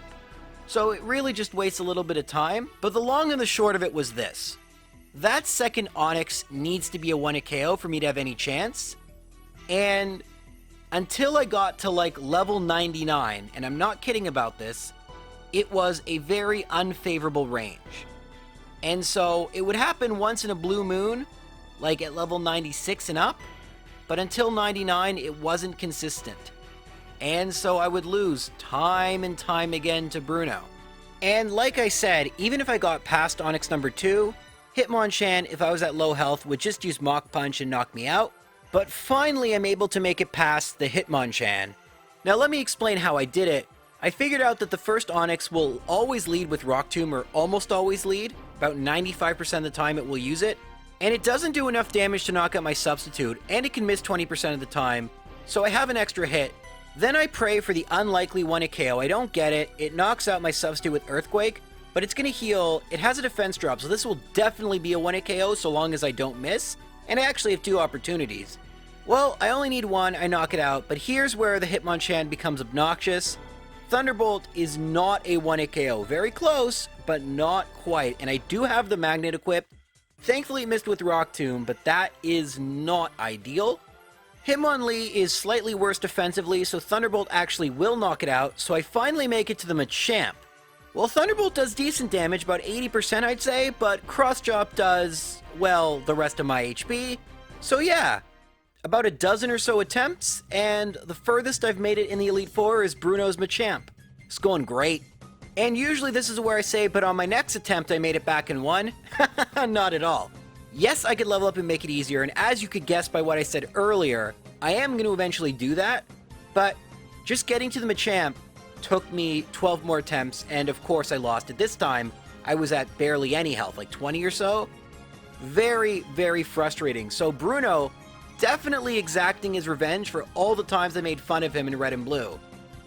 So it really just wastes a little bit of time, but the long and the short of it was this. That second Onix needs to be a 1-hit KO for me to have any chance, and until I got to like level 99, and I'm not kidding about this, it was a very unfavorable range. And so it would happen once in a blue moon, like at level 96 and up, but until 99 it wasn't consistent. And so I would lose time and time again to Bruno. And like I said, even if I got past Onix number 2, Hitmonchan, if I was at low health, would just use Mach Punch and knock me out. But finally I'm able to make it past the Hitmonchan. Now let me explain how I did it. I figured out that the first Onix will always lead with Rock Tomb, or almost always lead. About 95% of the time it will use it. And it doesn't do enough damage to knock out my substitute, and it can miss 20% of the time, so I have an extra hit. Then I pray for the unlikely 1-hit KO. I don't get it. It knocks out my substitute with Earthquake, but it's going to heal. It has a defense drop, so this will definitely be a 1-hit KO so long as I don't miss. And I actually have 2 opportunities. Well, I only need 1, I knock it out, but here's where the Hitmonchan becomes obnoxious. Thunderbolt is not a 1-hit KO. Very close, but not quite. And I do have the Magnet equipped. Thankfully it missed with Rock Tomb, but that is not ideal. Hitmonlee is slightly worse defensively, so Thunderbolt actually will knock it out, so I finally make it to the Machamp. Well, Thunderbolt does decent damage, about 80% I'd say, but Cross Chop does, well, the rest of my HP. So yeah, about a dozen or so attempts, and the furthest I've made it in the Elite Four is Bruno's Machamp. It's going great. And usually this is where I say, but on my next attempt I made it back in 1. Not at all. Yes, I could level up and make it easier, and as you could guess by what I said earlier, I am going to eventually do that, but just getting to the Machamp took me 12 more attempts, and of course I lost it. This time, I was at barely any health, like 20 or so. Very, very frustrating. So Bruno definitely exacting his revenge for all the times I made fun of him in Red and Blue.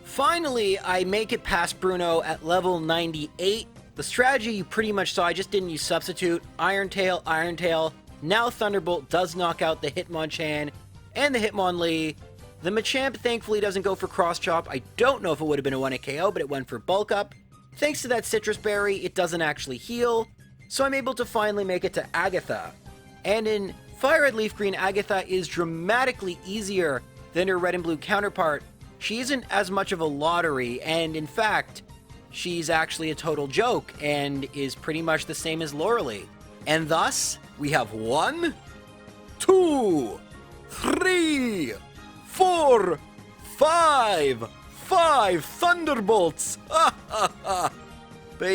Finally, I make it past Bruno at level 98. The strategy you pretty much saw, I just didn't use Substitute. Iron Tail, Iron Tail. Now Thunderbolt does knock out the Hitmonchan and the Hitmonlee. The Machamp thankfully doesn't go for Cross Chop. I don't know if it would have been a 1-hit KO, but it went for Bulk Up. Thanks to that Citrus Berry, it doesn't actually heal, so I'm able to finally make it to Agatha. And in FireRed LeafGreen, Agatha is dramatically easier than her red and blue counterpart. She isn't as much of a lottery, and in fact, she's actually a total joke and is pretty much the same as Lorelie. And thus, we have 1, 2, 3, 4, 5 Thunderbolts! But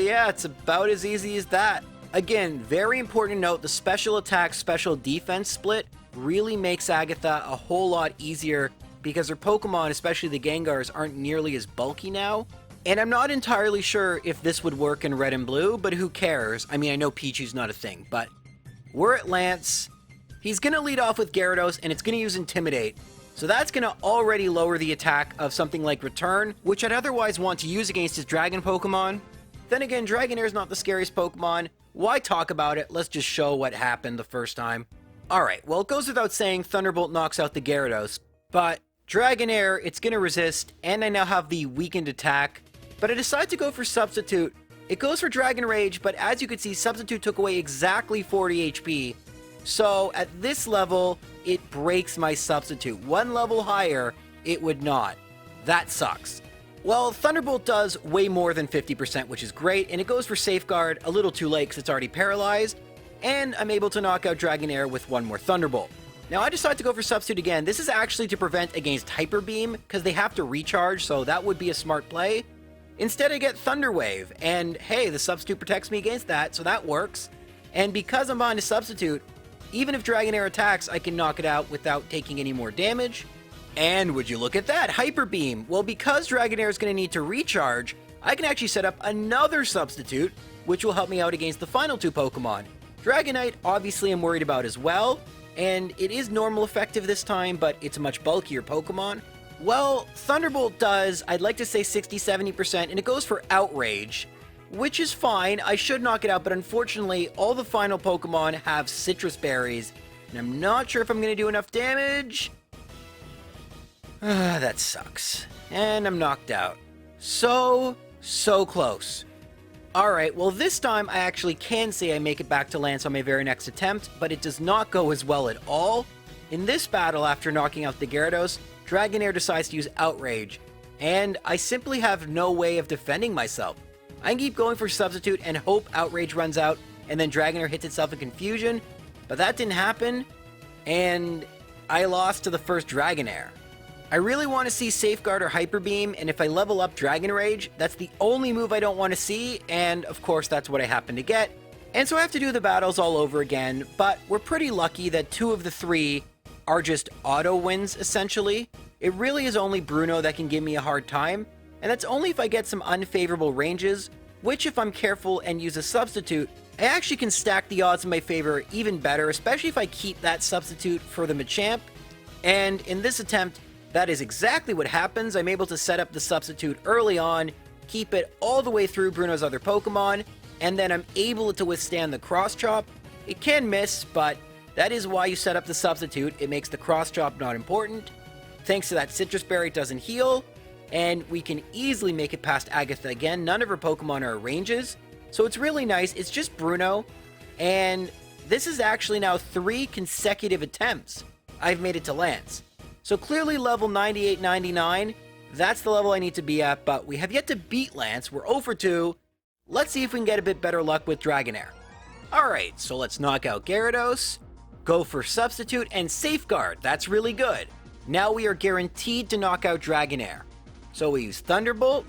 yeah, it's about as easy as that. Again, very important to note, the special attack, special defense split really makes Agatha a whole lot easier because her Pokemon, especially the Gengars, aren't nearly as bulky now. And I'm not entirely sure if this would work in Red and Blue, but who cares? I mean, I know Pichu's not a thing, but we're at Lance. He's going to lead off with Gyarados, and it's going to use Intimidate. So that's going to already lower the attack of something like Return, which I'd otherwise want to use against his Dragon Pokemon. Then again, Dragonair is not the scariest Pokemon. Why talk about it? Let's just show what happened the first time. Alright, well, it goes without saying Thunderbolt knocks out the Gyarados, but Dragonair, it's going to resist, and I now have the weakened attack, but I decide to go for Substitute. It goes for Dragon Rage, but as you can see, Substitute took away exactly 40 HP, so at this level, it breaks my Substitute. One level higher, it would not. That sucks. Well, Thunderbolt does way more than 50%, which is great, and it goes for Safeguard a little too late because it's already paralyzed, and I'm able to knock out Dragonair with one more Thunderbolt. Now I decide to go for Substitute again. This is actually to prevent against Hyper Beam, because they have to recharge, so that would be a smart play. Instead I get Thunder Wave, and hey, the Substitute protects me against that, so that works. And because I'm behind a Substitute, even if Dragonair attacks, I can knock it out without taking any more damage. And would you look at that, Hyper Beam. Well, because Dragonair is going to need to recharge, I can actually set up another Substitute, which will help me out against the final two Pokemon. Dragonite, obviously I'm worried about as well, and it is normal effective this time, but it's a much bulkier Pokemon. Well, Thunderbolt does, I'd like to say 60-70%, and it goes for Outrage, which is fine. I should knock it out, but unfortunately, all the final Pokemon have Citrus Berries, and I'm not sure if I'm going to do enough damage. That sucks. And I'm knocked out. So close. Alright, well this time I actually can say I make it back to Lance on my very next attempt, but it does not go as well at all. In this battle, after knocking out the Gyarados, Dragonair decides to use Outrage, and I simply have no way of defending myself. I can keep going for Substitute and hope Outrage runs out, and then Dragonair hits itself in Confusion, but that didn't happen, and I lost to the first Dragonair. I really want to see Safeguard or Hyper Beam, and if I level up Dragon Rage, that's the only move I don't want to see, and of course that's what I happen to get. And so I have to do the battles all over again, but we're pretty lucky that 2 of the 3 are just auto wins, essentially. It really is only Bruno that can give me a hard time, and that's only if I get some unfavorable ranges, which if I'm careful and use a Substitute, I actually can stack the odds in my favor even better, especially if I keep that Substitute for the Machamp. And in this attempt, that is exactly what happens. I'm able to set up the Substitute early on, keep it all the way through Bruno's other Pokemon, and then I'm able to withstand the Cross Chop. It can miss, but that is why you set up the Substitute. It makes the Cross Chop not important. Thanks to that Citrus Berry, it doesn't heal, and we can easily make it past Agatha again. None of her Pokemon are ranges, so it's really nice. It's just Bruno, and this is actually now 3 consecutive attempts I've made it to Lance. So clearly level 98-99, that's the level I need to be at, but we have yet to beat Lance. We're 0 for 2. Let's see if we can get a bit better luck with Dragonair. Alright, so let's knock out Gyarados, go for Substitute, and Safeguard. That's really good. Now we are guaranteed to knock out Dragonair. So we use Thunderbolt,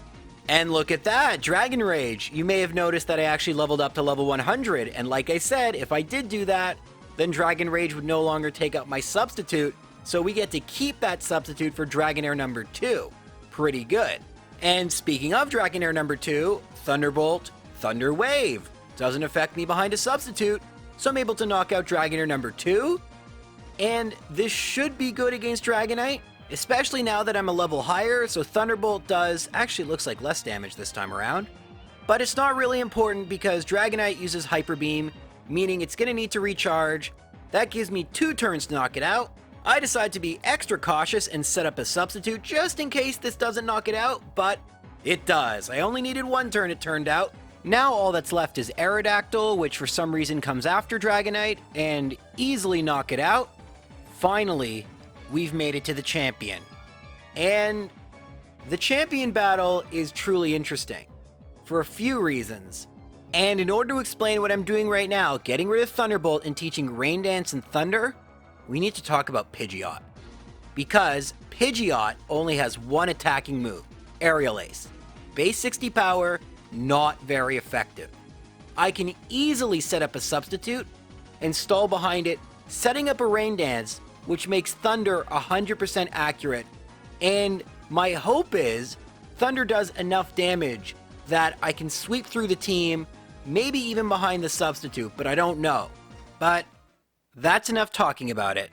and look at that, Dragon Rage. You may have noticed that I actually leveled up to level 100, and like I said, if I did do that, then Dragon Rage would no longer take up my Substitute, so we get to keep that Substitute for Dragonair number 2. Pretty good. And speaking of Dragonair number 2, Thunderbolt, Thunder Wave. Doesn't affect me behind a Substitute, so I'm able to knock out Dragonair number 2. And this should be good against Dragonite, especially now that I'm a level higher, so Thunderbolt does, actually looks like less damage this time around. But it's not really important because Dragonite uses Hyper Beam, meaning it's going to need to recharge. That gives me 2 turns to knock it out. I decide to be extra cautious and set up a substitute just in case this doesn't knock it out, but it does. I only needed one turn, it turned out. Now all that's left is Aerodactyl, which for some reason comes after Dragonite, and easily knock it out. Finally, we've made it to the champion. And the champion battle is truly interesting for a few reasons. And in order to explain what I'm doing right now, getting rid of Thunderbolt and teaching Rain Dance and Thunder, we need to talk about Pidgeot. Because Pidgeot only has one attacking move, Aerial Ace. Base 60 power, not very effective. I can easily set up a substitute and stall behind it, setting up a Rain Dance, which makes Thunder 100% accurate. And my hope is Thunder does enough damage that I can sweep through the team, maybe even behind the substitute, but I don't know. But that's enough talking about it.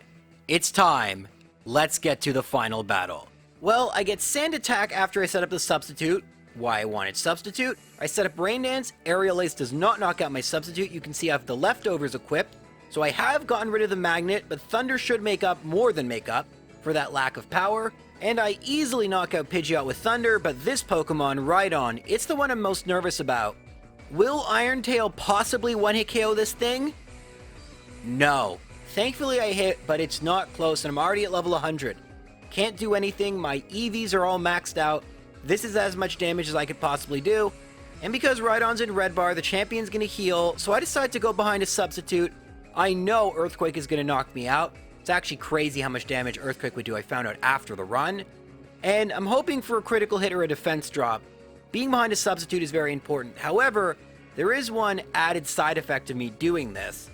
It's time. Let's get to the final battle. Well, I get Sand Attack after I set up the substitute. Why I wanted substitute? I set up Rain Dance. Aerial Ace does not knock out my substitute. You can see I have the leftovers equipped. So I have gotten rid of the magnet, but Thunder should make up more than make up for that lack of power. And I easily knock out Pidgeot with Thunder, but this Pokemon, Rhydon, it's the one I'm most nervous about. Will Iron Tail possibly one-hit KO this thing? No. Thankfully I hit, but it's not close and I'm already at level 100. Can't do anything, my EVs are all maxed out. This is as much damage as I could possibly do. And because Rhydon's in red bar, the champion's gonna heal, so I decide to go behind a substitute. I know Earthquake is gonna knock me out. It's actually crazy how much damage Earthquake would do, I found out after the run. And I'm hoping for a critical hit or a defense drop. Being behind a substitute is very important. However, there is one added side effect of me doing this.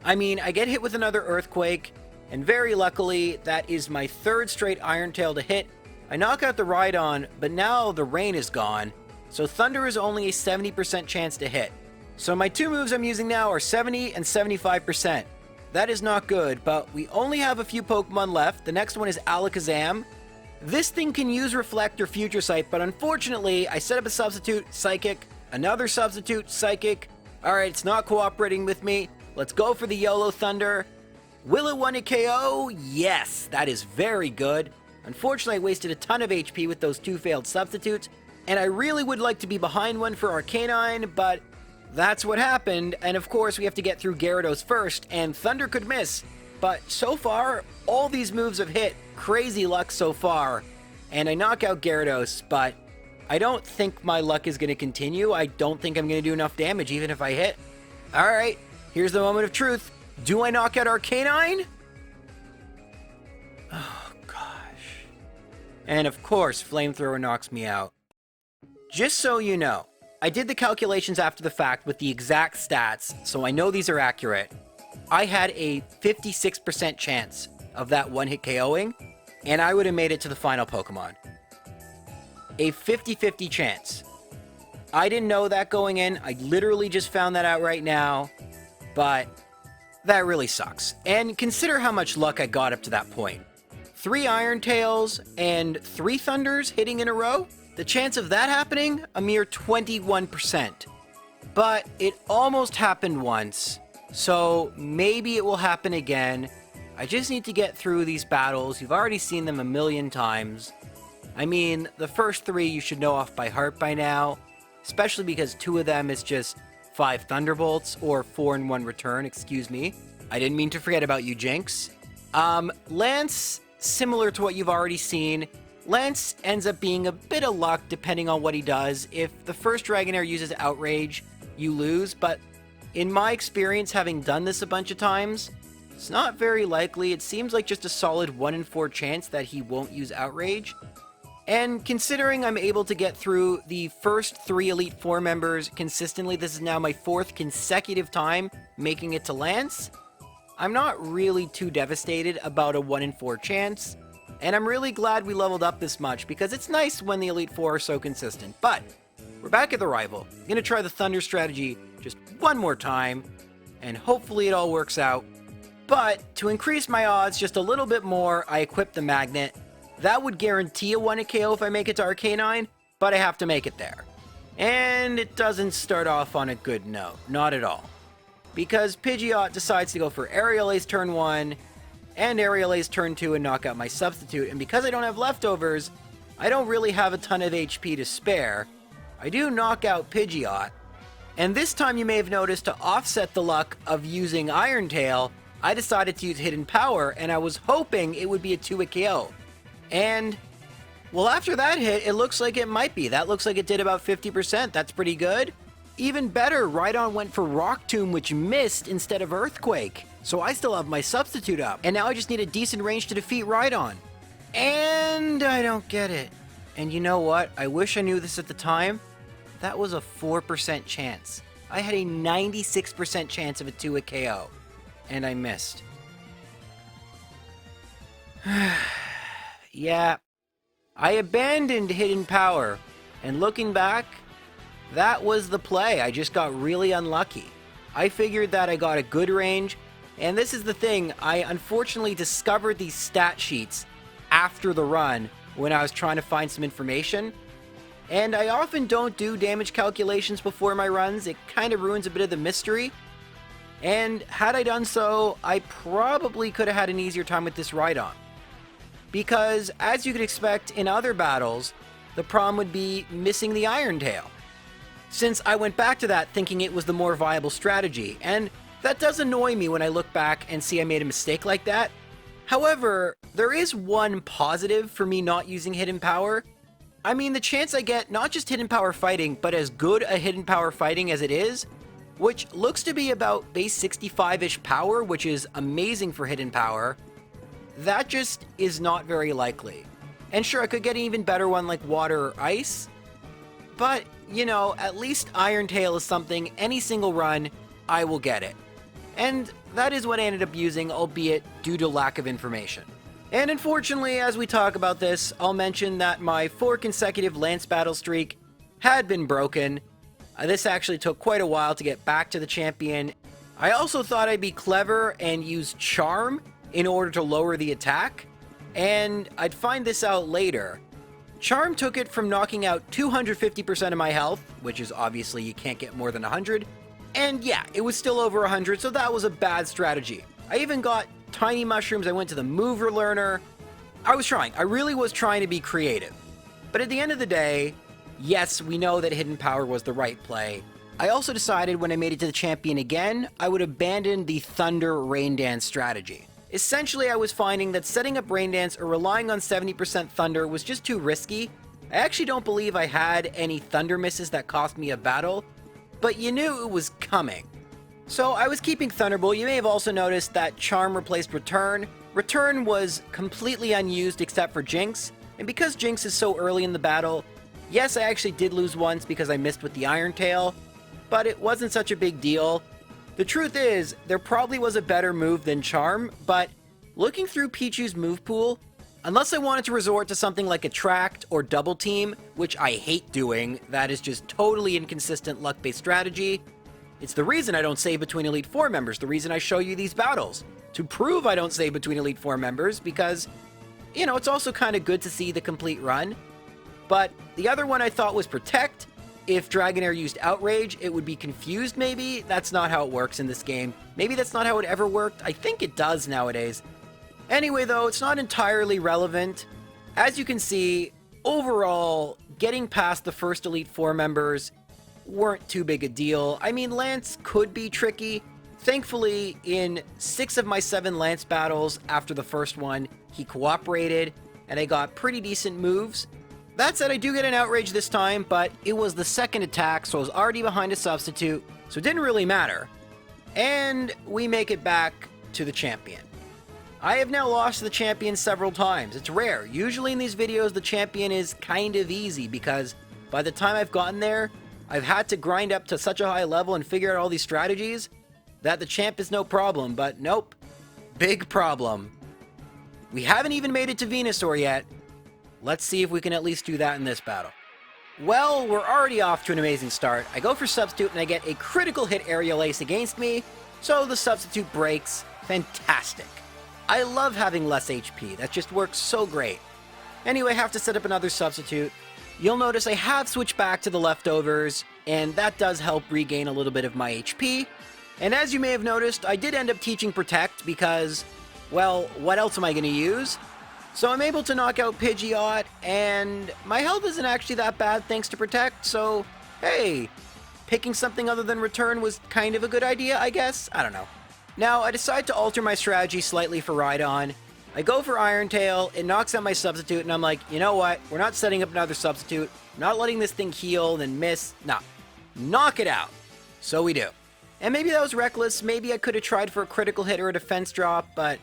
I mean, I get hit with another Earthquake, and very luckily, that is my third straight Iron Tail to hit. I knock out the Rhydon, but now the rain is gone, so Thunder is only a 70% chance to hit. So my two moves I'm using now are 70 and 75%. That is not good, but we only have a few Pokemon left. The next one is Alakazam. This thing can use Reflect or Future Sight, but unfortunately, I set up a substitute, Psychic, another substitute, Psychic. Alright, it's not cooperating with me. Let's go for the YOLO Thunder. Will it one-hit KO? Yes, that is very good. Unfortunately, I wasted a ton of HP with those two failed substitutes, and I really would like to be behind one for Arcanine, but that's what happened, and of course we have to get through Gyarados first, and Thunder could miss. But so far, all these moves have hit. Crazy luck so far. And I knock out Gyarados, but I don't think my luck is going to continue. I don't think I'm going to do enough damage even if I hit. Alright, here's the moment of truth. Do I knock out Arcanine? Oh gosh. And of course, Flamethrower knocks me out. Just so you know, I did the calculations after the fact with the exact stats, so I know these are accurate. I had a 56% chance of that one-hit KOing, and I would have made it to the final Pokemon. A 50-50 chance. I didn't know that going in. I literally just found that out right now, but that really sucks. And consider how much luck I got up to that point. 3 Iron Tails and 3 Thunders hitting in a row? The chance of that happening? A mere 21%. But it almost happened once, so maybe it will happen again. I just need to get through these battles. You've already seen them a million times. I mean, the first 3 you should know off by heart by now, especially because 2 of them is just 5 Thunderbolts, or 4 in 1 return, excuse me. I didn't mean to forget about you, Jinx. Lance, similar to what you've already seen, Lance ends up being a bit of luck depending on what he does. If the first Dragonair uses Outrage, you lose, but in my experience, having done this a bunch of times, it's not very likely. It seems like just a solid 1 in 4 chance that he won't use Outrage. And considering I'm able to get through the first 3 Elite Four members consistently, this is now my 4th consecutive time making it to Lance, I'm not really too devastated about a 1 in 4 chance. And I'm really glad we leveled up this much, because it's nice when the Elite Four are so consistent. But we're back at the rival. I'm going to try the Thunder strategy just one more time, and hopefully it all works out. But to increase my odds just a little bit more, I equip the Magnet. That would guarantee a 1-hit KO if I make it to Arcanine, but I have to make it there. And it doesn't start off on a good note, not at all. Because Pidgeot decides to go for Aerial Ace turn 1, and Aerial Ace turn 2 and knock out my substitute, and because I don't have leftovers, I don't really have a ton of HP to spare. I do knock out Pidgeot, and this time you may have noticed to offset the luck of using Iron Tail, I decided to use Hidden Power, and I was hoping it would be a 2-hit KO. And, well, after that hit, it looks like it might be. That looks like it did about 50%. That's pretty good. Even better, Rhydon went for Rock Tomb, which missed instead of Earthquake. So I still have my substitute up. And now I just need a decent range to defeat Rhydon. And I don't get it. And you know what? I wish I knew this at the time. That was a 4% chance. I had a 96% chance of a 2-hit KO. And I missed. Yeah. I abandoned Hidden Power. And looking back, that was the play. I just got really unlucky. I figured that I got a good range, and this is the thing, I unfortunately discovered these stat sheets after the run when I was trying to find some information, and I often don't do damage calculations before my runs. It kind of ruins a bit of the mystery, and had I done so, I probably could have had an easier time with this Rhydon. Because, as you could expect in other battles, the problem would be missing the Iron Tail. Since I went back to that thinking it was the more viable strategy, and that does annoy me when I look back and see I made a mistake like that. However, there is one positive for me not using Hidden Power. I mean, the chance I get not just Hidden Power fighting, but as good a Hidden Power fighting as it is, which looks to be about base 65-ish power, which is amazing for Hidden Power, that just is not very likely. And sure, I could get an even better one like Water or Ice, but, you know, at least Iron Tail is something any single run, I will get it. And that is what I ended up using, albeit due to lack of information. And unfortunately, as we talk about this, I'll mention that my 4 consecutive Lance battle streak had been broken. This actually took quite a while to get back to the champion. I also thought I'd be clever and use Charm in order to lower the attack, and I'd find this out later. Charm took it from knocking out 250% of my health, which is obviously you can't get more than 100, and yeah, it was still over 100, so that was a bad strategy. I even got Tiny Mushrooms, I went to the Mover Learner. I really was trying to be creative. But at the end of the day, yes, we know that Hidden Power was the right play. I also decided when I made it to the champion again, I would abandon the Thunder Rain Dance strategy. Essentially, I was finding that setting up Rain Dance or relying on 70% Thunder was just too risky. I actually don't believe I had any Thunder misses that cost me a battle, but you knew it was coming. So I was keeping Thunderbolt. You may have also noticed that Charm replaced Return. Return was completely unused except for Jinx, and because Jinx is so early in the battle, yes, I actually did lose once because I missed with the Iron Tail, but it wasn't such a big deal. The truth is, there probably was a better move than Charm, but looking through Pichu's move pool, unless I wanted to resort to something like Attract or Double Team, which I hate doing, that is just totally inconsistent luck-based strategy. It's the reason I don't save between Elite Four members, the reason I show you these battles, to prove I don't save between Elite Four members, because, you know, it's also kind of good to see the complete run. But the other one I thought was Protect. If Dragonair used Outrage, it would be confused maybe. That's not how it works in this game. Maybe that's not how it ever worked. I think it does nowadays. Anyway though, it's not entirely relevant. As you can see, overall, getting past the first Elite Four members weren't too big a deal. I mean, Lance could be tricky. Thankfully, in 6 of my 7 Lance battles after the first one, he cooperated, and I got pretty decent moves. That said, I do get an Outrage this time, but it was the second attack, so I was already behind a substitute, so it didn't really matter. And we make it back to the champion. I have now lost to the champion several times. It's rare. Usually in these videos, the champion is kind of easy, because by the time I've gotten there, I've had to grind up to such a high level and figure out all these strategies that the champ is no problem, but nope. Big problem. We haven't even made it to Venusaur yet. Let's see if we can at least do that in this battle. Well, we're already off to an amazing start. I go for Substitute and I get a critical hit Aerial Ace against me, so the Substitute breaks. Fantastic. I love having less HP. That just works so great. Anyway, I have to set up another Substitute. You'll notice I have switched back to the leftovers, and that does help regain a little bit of my HP. And as you may have noticed, I did end up teaching Protect because well, what else am I going to use? So I'm able to knock out Pidgeot, and my health isn't actually that bad thanks to Protect, so hey, picking something other than Return was kind of a good idea, I guess? I don't know. Now, I decide to alter my strategy slightly for Rhydon. I go for Iron Tail, it knocks out my substitute, and I'm like, you know what? We're not setting up another substitute. I'm not letting this thing heal, then miss. Nah, knock it out. So we do. And maybe that was reckless. Maybe I could have tried for a critical hit or a defense drop, but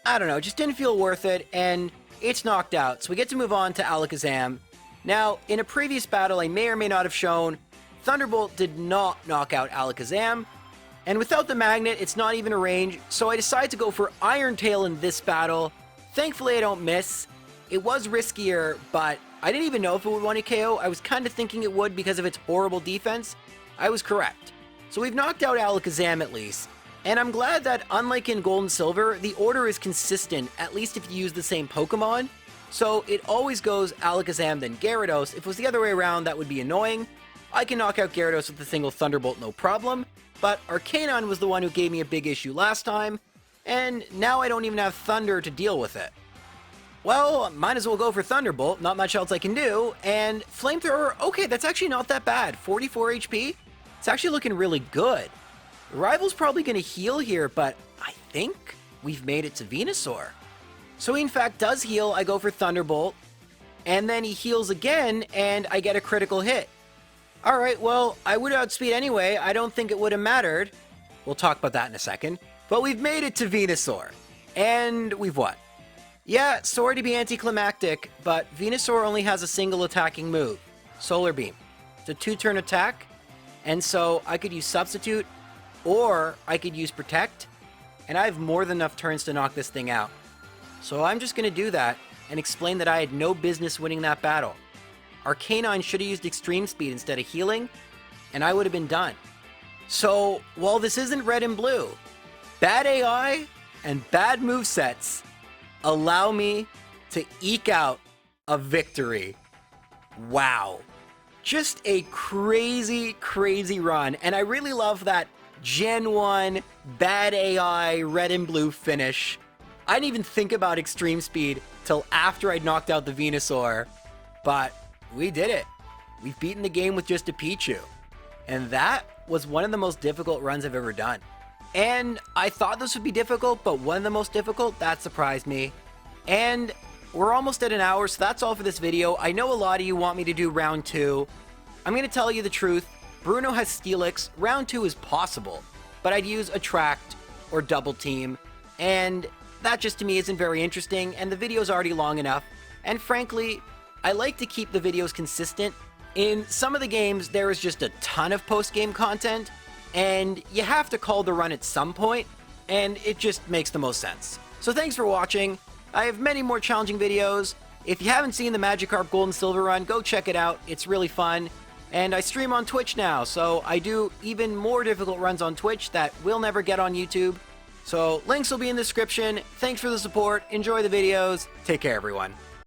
I don't know. It just didn't feel worth it, and it's knocked out. So we get to move on to Alakazam. Now, in a previous battle I may or may not have shown, Thunderbolt did not knock out Alakazam. And without the magnet, it's not even a range, so I decide to go for Iron Tail in this battle. Thankfully, I don't miss. It was riskier, but I didn't even know if it would 1-hit KO. I was kind of thinking it would because of its horrible defense. I was correct. So we've knocked out Alakazam at least. And I'm glad that, unlike in Gold and Silver, the order is consistent, at least if you use the same Pokemon. So it always goes Alakazam, then Gyarados. If it was the other way around, that would be annoying. I can knock out Gyarados with a single Thunderbolt, no problem. But Arcanine was the one who gave me a big issue last time, and now I don't even have Thunder to deal with it. Well, might as well go for Thunderbolt, not much else I can do, and Flamethrower, okay, that's actually not that bad. 44 HP? It's actually looking really good. The rival's probably going to heal here, but I think we've made it to Venusaur. So he in fact does heal, I go for Thunderbolt, and then he heals again, and I get a critical hit. Alright, well, I would outspeed anyway. I don't think it would have mattered. We'll talk about that in a second. But we've made it to Venusaur. And we've what? Yeah, sorry to be anticlimactic, but Venusaur only has a single attacking move. Solar Beam. It's a 2-turn attack. And so I could use Substitute, or I could use Protect. And I have more than enough turns to knock this thing out. So I'm just going to do that and explain that I had no business winning that battle. Arcanine should have used Extreme Speed instead of healing, and I would have been done. So, while this isn't Red and Blue, bad AI and bad movesets allow me to eke out a victory. Wow. Just a crazy, crazy run, and I really love that Gen 1 bad AI Red and Blue finish. I didn't even think about Extreme Speed till after I'd knocked out the Venusaur, but we did it. We've beaten the game with just a Pichu. And that was one of the most difficult runs I've ever done. And I thought this would be difficult, but one of the most difficult, that surprised me. And we're almost at an hour, so that's all for this video. I know a lot of you want me to do round 2. I'm going to tell you the truth. Bruno has Steelix. Round 2 is possible, but I'd use Attract or Double Team. And that just to me isn't very interesting, and the video's already long enough. And frankly, I like to keep the videos consistent. In some of the games, there is just a ton of post-game content, and you have to call the run at some point, and it just makes the most sense. So thanks for watching. I have many more challenging videos. If you haven't seen the Magikarp Gold and Silver run, go check it out. It's really fun. And I stream on Twitch now, so I do even more difficult runs on Twitch that we'll never get on YouTube. So links will be in the description. Thanks for the support. Enjoy the videos. Take care, everyone.